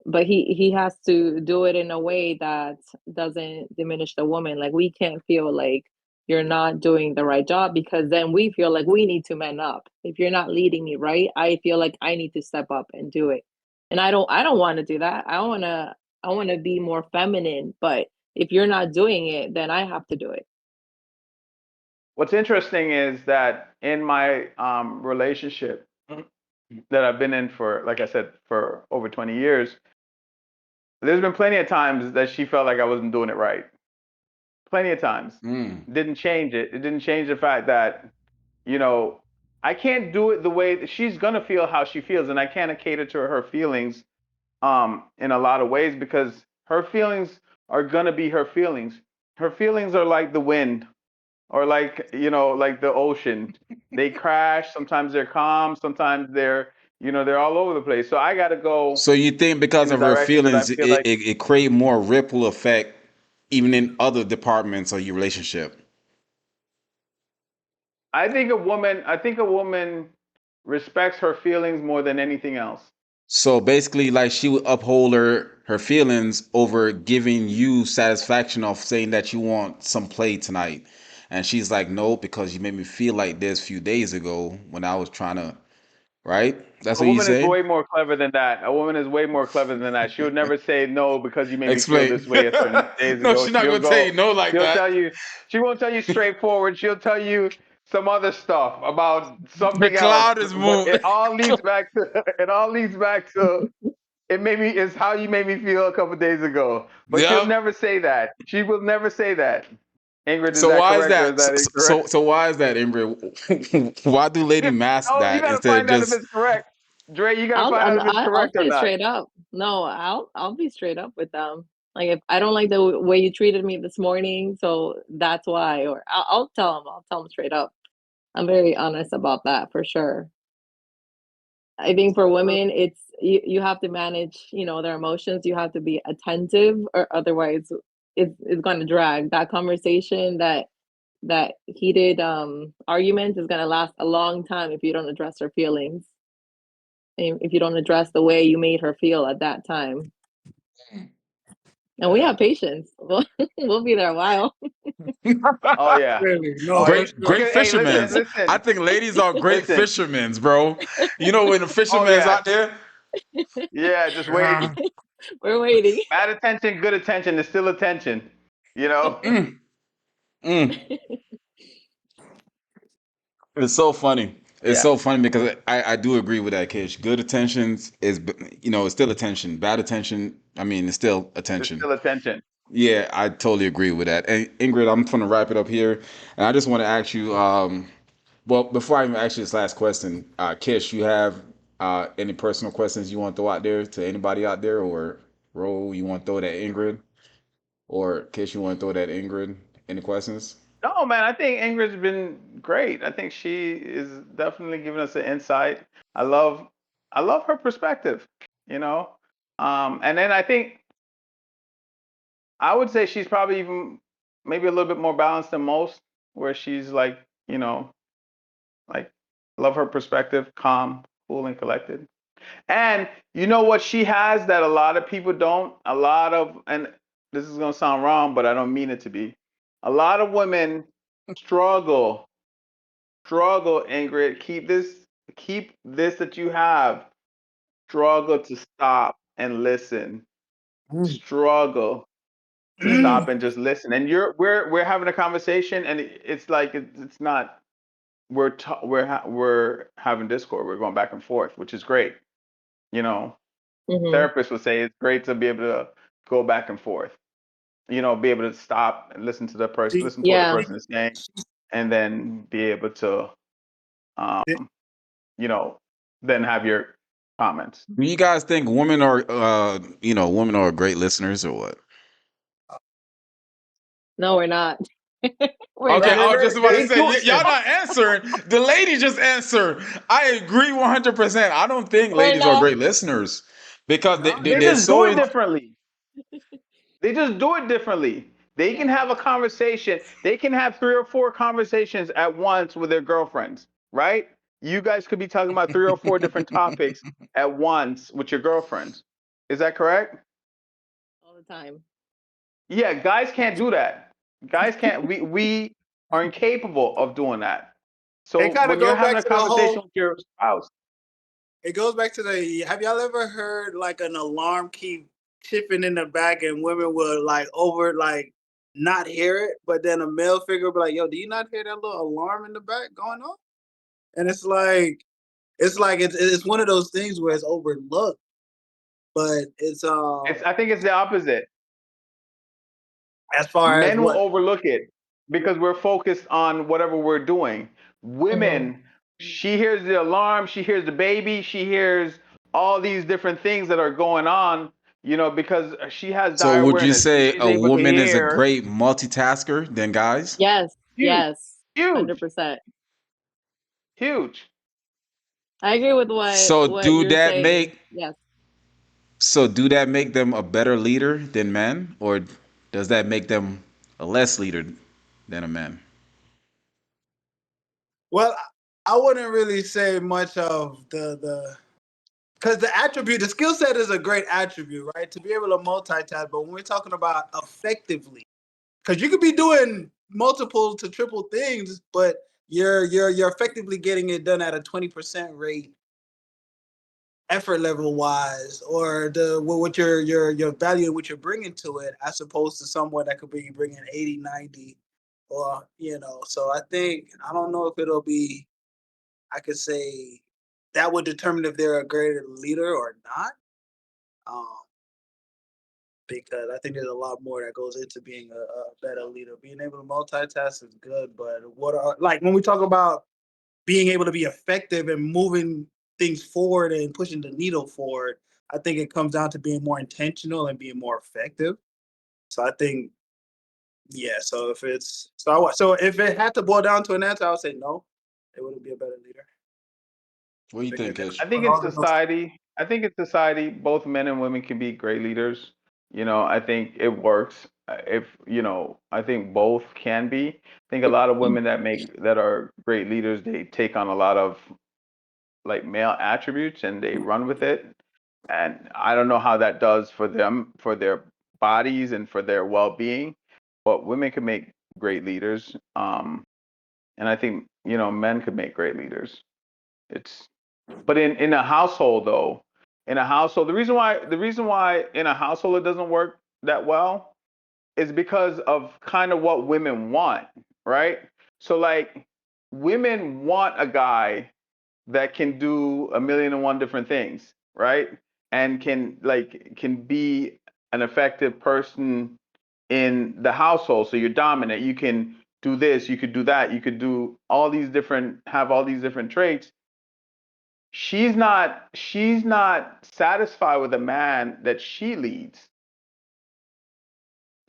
But he has to do it in a way that doesn't diminish the woman. Like we can't feel like you're not doing the right job because then we feel like we need to man up. If you're not leading me right, I feel like I need to step up and do it. And I don't want to do that. I want to be more feminine, but if you're not doing it, then I have to do it. What's interesting is that in my relationship that I've been in for, like I said, for over 20 years, there's been plenty of times that she felt like I wasn't doing it right. Plenty of times. Mm. Didn't change it. It didn't change the fact that, you know, I can't do it the way that she's gonna feel how she feels, and I can't cater to her feelings in a lot of ways because her feelings are gonna be her feelings. Her feelings are like the wind or like, like the ocean. They crash, sometimes they're calm, sometimes they're all over the place. So I gotta go So you think because in the of her direction that I feelings, it, feel it, like. it create more ripple effect even in other departments of your relationship? I think a woman respects her feelings more than anything else. So basically, like she would uphold her feelings over giving you satisfaction of saying that you want some play tonight, and she's like, no, because you made me feel like this a few days ago when I was trying to. Right? That's A what you woman is say. way more clever than that. A woman is way more clever than that. She would never say no because you made me feel Explain. this way a certain days No, ago. she's not gonna tell you no like She'll that. tell you, she won't tell you straightforward. She'll tell you some other stuff about The something else. cloud is But moving. it all leads back to, it's how you made me feel a couple days ago. But she'll Yep. never say that. She will never say that. Ingrid, is So that why is correct or is that? that incorrect? So why is that, Ingrid? Why do lady mask Oh, you that got to instead of find out if just it's correct. Dre, you got to I'll find out if it's I'll correct or say not. straight up. No, I'll be straight up with them. Like if I don't like the way you treated me this morning, so that's why. Or I'll tell them. I'll tell them straight up. I'm very honest about that for sure. I think for women, it's you have to manage, their emotions. You have to be attentive, or otherwise, it's going to drag. That conversation, that heated argument is going to last a long time if you don't address her feelings. And if you don't address the way you made her feel at that time. And we have patience. We'll be there a while. Oh yeah. Really, no, Oh yeah. for sure. great Because hey, listen, fishermen. I listen, think ladies are great listen. fishermen, bro. You know when the Oh fishermen's yeah. out there. Yeah, just Ah, waiting. We're waiting. Bad attention, good attention is still attention. You know? Mm, mm. It's so funny. It's Yeah. so funny because I do agree with that, Kish. Good attentions is, it's still attention. Bad attention, I mean, it's still It's attention. still attention. Yeah, I totally agree with that. And Ingrid, I'm going to wrap it up here. And I just want to ask you, well, before I even ask you this last question, Kish, you have any personal questions you want to throw out there to anybody out there, or Ro, you want to throw that Ingrid, or Kish, you want to throw that Ingrid? Any questions? No, man, I think Ingrid's been great. I think she is definitely giving us an insight. I love I love her perspective, you know? And then I think I would say she's probably even maybe a little bit more balanced than most, where she's like, like love her perspective, calm, cool, and collected. And you know what she has that a lot of people don't? And this is gonna sound wrong, but I don't mean it to be. A lot of women struggle, Ingrid. Keep this that you have. Struggle to stop and listen. mm, Struggle to stop mm, and just listen. And we're having a conversation, and it's like it's not. We're having discord. We're going back and forth, which is great. You know, Hmm. therapists would say it's great to be able to go back and forth. Be able to stop and listen to the person, see, listen to what the Yeah. person is saying, and then be able to, um, it- you know, then have your comments. Do you guys think women are, women are great listeners or what? No, we're not. We're Okay, I not. was just about to They say, do y'all not answering. The lady just answered. I agree 100%. I don't think We're ladies are not. great listeners because No, they they're just do so it in. differently. They just do it differently. They can Yeah. have a conversation. They can have 3 or 4 conversations at once with their girlfriends, right? You guys could be talking about 3 or 4 different topics at once with your girlfriends. Is that correct? All the time. Yeah, guys can't do that. Guys can't. We are incapable of doing that. it So kind of when you're goes having back a to the conversation whole. with your spouse, It goes back to the. Have y'all ever heard like an alarm keep chipping in the back, and women will not hear it, but then a male figure will be like, "Yo, do you not hear that little alarm in the back going on?" And it's one of those things where it's overlooked, but it's I think it's the opposite. as far as Men will what. overlook it because we're focused on whatever we're doing. Women, she hears the alarm, she hears the baby, she hears all these different things that are going on, because she has So, dire would you awareness. say She's a able to woman is a hear great multitasker than guys? Yes. huge, Yes. huge, 100%. huge. I agree with So, what do you're that saying. make Yes. them a better leader than men, or does that make them a less leader than a man? Well, I wouldn't really say much of the because the skill set is a great attribute, right? To be able to multitask, but when we're talking about effectively, because you could be doing multiple to triple things, but you're effectively getting it done at a 20% rate, effort level wise, or what your value and what you're bringing to it, as opposed to someone that could be bringing 80, 90, or So I don't know if it'll be. I could say that would determine if they're a great leader or not. Um, because I think there's a lot more that goes into being a better leader. Being able to multitask is good, but when we talk about being able to be effective and moving things forward and pushing the needle forward, I think it comes down to being more intentional and being more effective. So I think, yeah. So if it had to boil down to an answer, I would say no. It wouldn't be a better leader What do you because think, Ish? I think in society, both men and women can be great leaders. I think it works. If I think both can be. I think a lot of women that are great leaders, they take on a lot of like male attributes and they run with it. And I don't know how that does for them, for their bodies and for their well-being. But women can make great leaders. And I think men could make great leaders. It's but in a household though, the reason why in a household it doesn't work that well is because of kind of what women want, right? So like women want a guy that can do a million and one different things, right? And can be an effective person in the household. So you're dominant. You can do this, you could do that, you could do have all these different traits. She's not satisfied with a man that she leads.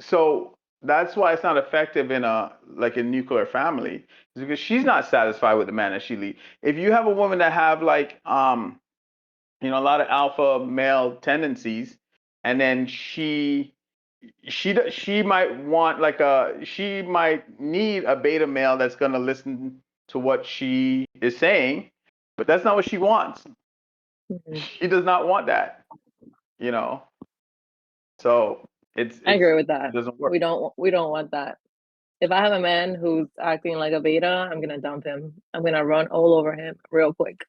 So that's why it's not effective in a nuclear family. Is because she's not satisfied with the man that she leads. If you have a woman that have a lot of alpha male tendencies, and then she might want she might need a beta male that's going to listen to what she is saying, but that's not what she wants. Mhm. She does not want that, you know. So I agree with it that. doesn't work. We don't want that. If I have a man who's acting like a beta, I'm gonna dump him. I'm gonna run all over him real quick.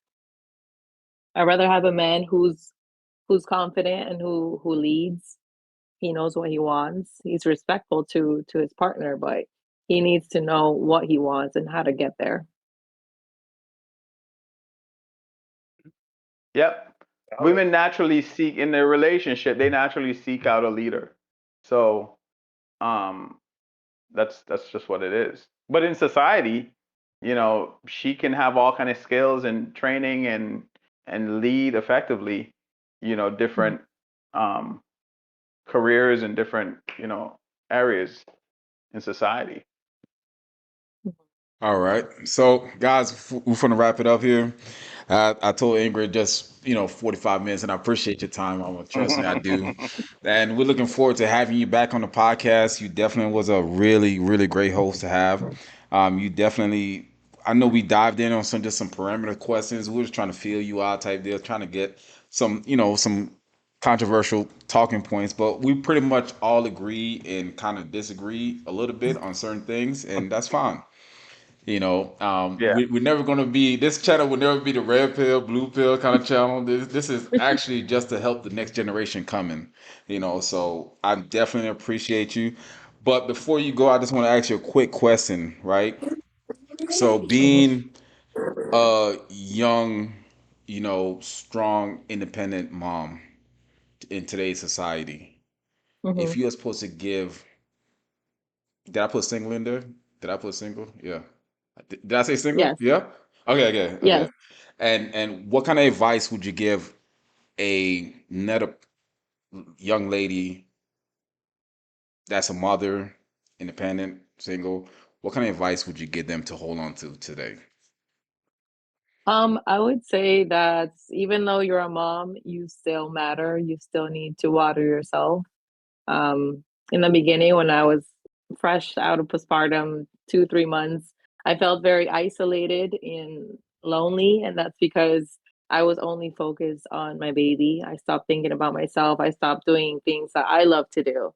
I'd rather have a man who's confident and who leads. He knows what he wants. He's respectful to his partner, but he needs to know what he wants and how to get there. Yep. Women naturally seek in their relationship. They naturally seek out a leader. So um, that's just what it is. But in society, she can have all kind of skills and training and and lead effectively, different um, careers and different, areas in society. All right. So, guys, we're going to wrap it up here. I told Ingrid just, 45 minutes, and I appreciate your time. Trust me, I do. And we're looking forward to having you back on the podcast. You definitely was a really, really great host to have. You definitely, I know we dived in on some perimeter questions. We were just trying to feel you out type deal, trying to get some controversial talking points, but we pretty much all agree and kind of disagree a little bit on certain things, and that's fine. Yeah. We're never going to be, this channel will never be the red pill, blue pill kind of channel. This is actually just to help the next generation coming, so I definitely appreciate you. But before you go, I just want to ask you a quick question, right? So Mhm. being a young, strong, independent mom in today's society, if Mhm. you're supposed to give, did I put single in there? Did I put single? Yeah. Did I say single? Yes. Yeah. Okay. Okay. Yes. Okay. And what kind of advice would you give a net young lady that's a mother, independent, single? What kind of advice would you give them to hold on to today? I would say that even though you're a mom, you still matter. You still need to water yourself. Um, in the beginning, when I was fresh out of postpartum, 2, 3 months, I felt very isolated and lonely, and that's because I was only focused on my baby. I stopped thinking about myself. I stopped doing things that I love to do.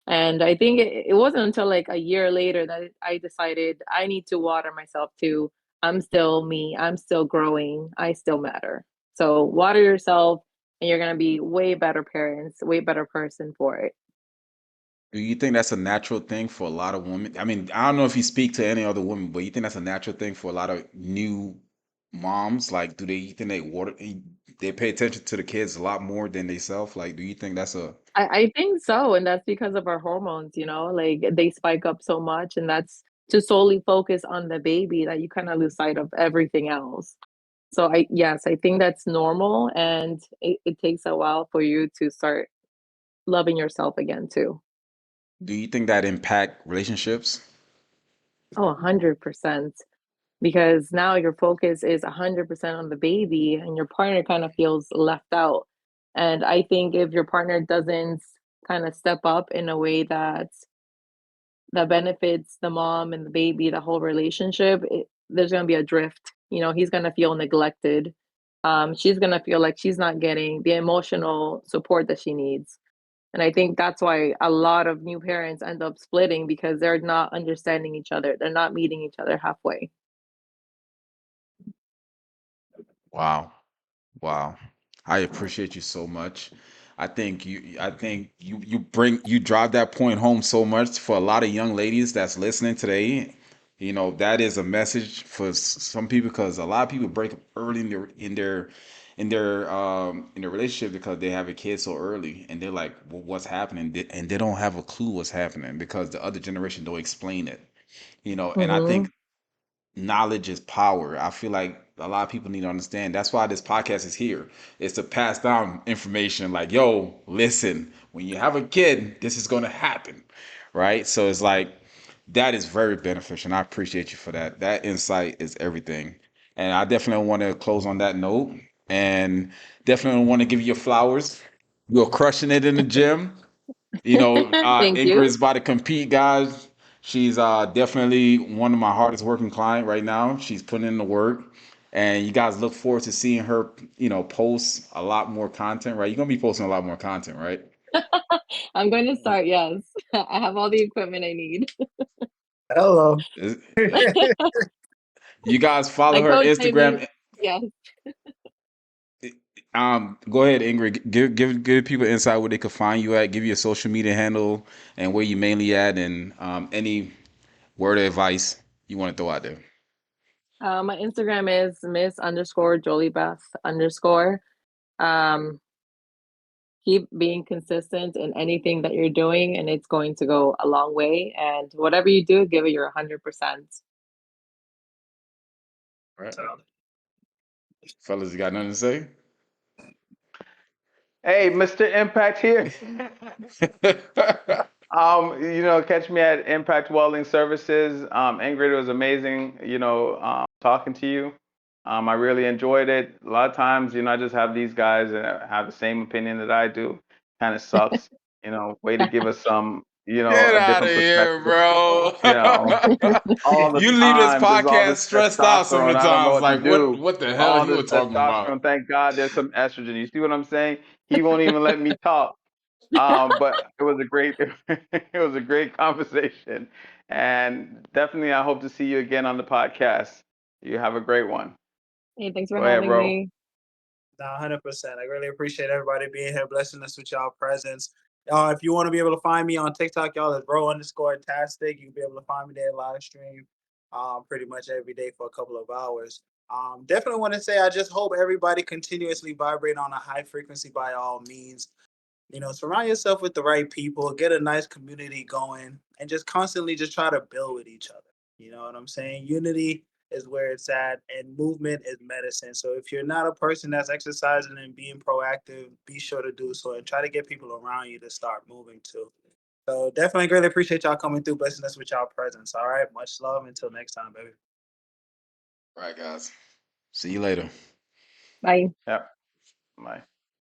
And I think it wasn't until like a year later that I decided I need to water myself too. I'm still me. I'm still growing. I still matter. So water yourself, and you're gonna be way better parents, way better person for it. Do you think that's a natural thing for a lot of women? I mean, I don't know if you speak to any other women, but you think that's a natural thing for a lot of new moms? Like, do they you think they pay attention to the kids a lot more than they self? Like, do you think that's a I think so, and that's because of our hormones, like they spike up so much, and that's to solely focus on the baby that you kind of lose sight of everything else. So yes, I think that's normal, and it takes a while for you to start loving yourself again too. do you think that impact relationships? Oh, 100%. Because now your focus is 100% on the baby, and your partner kind of feels left out. And I think if your partner doesn't kind of step up in a way that benefits the mom and the baby, the whole relationship, there's going to be a drift. He's going to feel neglected. She's going to feel like she's not getting the emotional support that she needs. And I think that's why a lot of new parents end up splitting because they're not understanding each other. They're not meeting each other halfway. Wow. Wow. I appreciate you so much. I think you drive that point home so much for a lot of young ladies that's listening today. That is a message for some people because a lot of people break up early in their relationship because they have a kid so early and they're like, well, what's happening? And they don't have a clue what's happening because the other generation don't explain it. And I Hmm. think knowledge is power. I feel like a lot of people need to understand. That's why this podcast is here. It's to pass down information like, yo, listen, when you have a kid, this is going to happen. Right. So it's like, that is very beneficial. And I appreciate you for that. That insight is everything. And I definitely want to close on that note and definitely want to give you your flowers. You're crushing it in the gym. Thank you. Ingrid's about to compete, guys. She's definitely one of my hardest working client right now. She's putting in the work, and you guys look forward to seeing her, post a lot more content, right? You're gonna be posting a lot more content, right? I'm going to start, yes. I have all the equipment I need. Hello. Is- You guys follow My her coach made me, Instagram. yes. Go ahead, Ingrid. Give people insight where they could find you at. Give you a social media handle and where you mainly at, and any word of advice you want to throw out there. My Instagram is Miss_Jolie_Beth_. Um, keep being consistent in anything that you're doing, and it's going to go a long way. And whatever you do, give it your 100%. All right. So Fellas, you got nothing to say? Hey, Mr. Impact here. Catch me at Impact Welding Services. Ingrid, it was amazing, talking to you. I really enjoyed it. A lot of times, I just have these guys that have the same opinion that I do. Kind of sucks, way to give us some, Get a out of different here, perspective. bro. You know, all the You leave this time, there's all podcast this stressed out testosterone. I don't know sometimes. what to Like, do. what the hell All he this was talking about? testosterone. Thank God there's some estrogen. You see what I'm saying? He won't even let me talk. But it was a great it was a great conversation, and definitely I hope to see you again on the podcast. You have a great one. Hey, thanks for Go ahead, having bro. me. Nah, 100%. I really appreciate everybody being here, blessing us with y'all presence. If you want to be able to find me on TikTok, y'all, it's bro_tastic. You'll be able to find me there live stream pretty much every day for a couple of hours. Definitely want to say I just hope everybody continuously vibrate on a high frequency by all means. Surround yourself with the right people, get a nice community going, and just constantly just try to build with each other. You know what I'm saying? Unity is where it's at, and movement is medicine. So if you're not a person that's exercising and being proactive, be sure to do so and try to get people around you to start moving too. So definitely greatly appreciate y'all coming through, blessing us with y'all presence. All right, much love. Until next time, baby. All right, guys. See you later. Bye. Yep. Bye.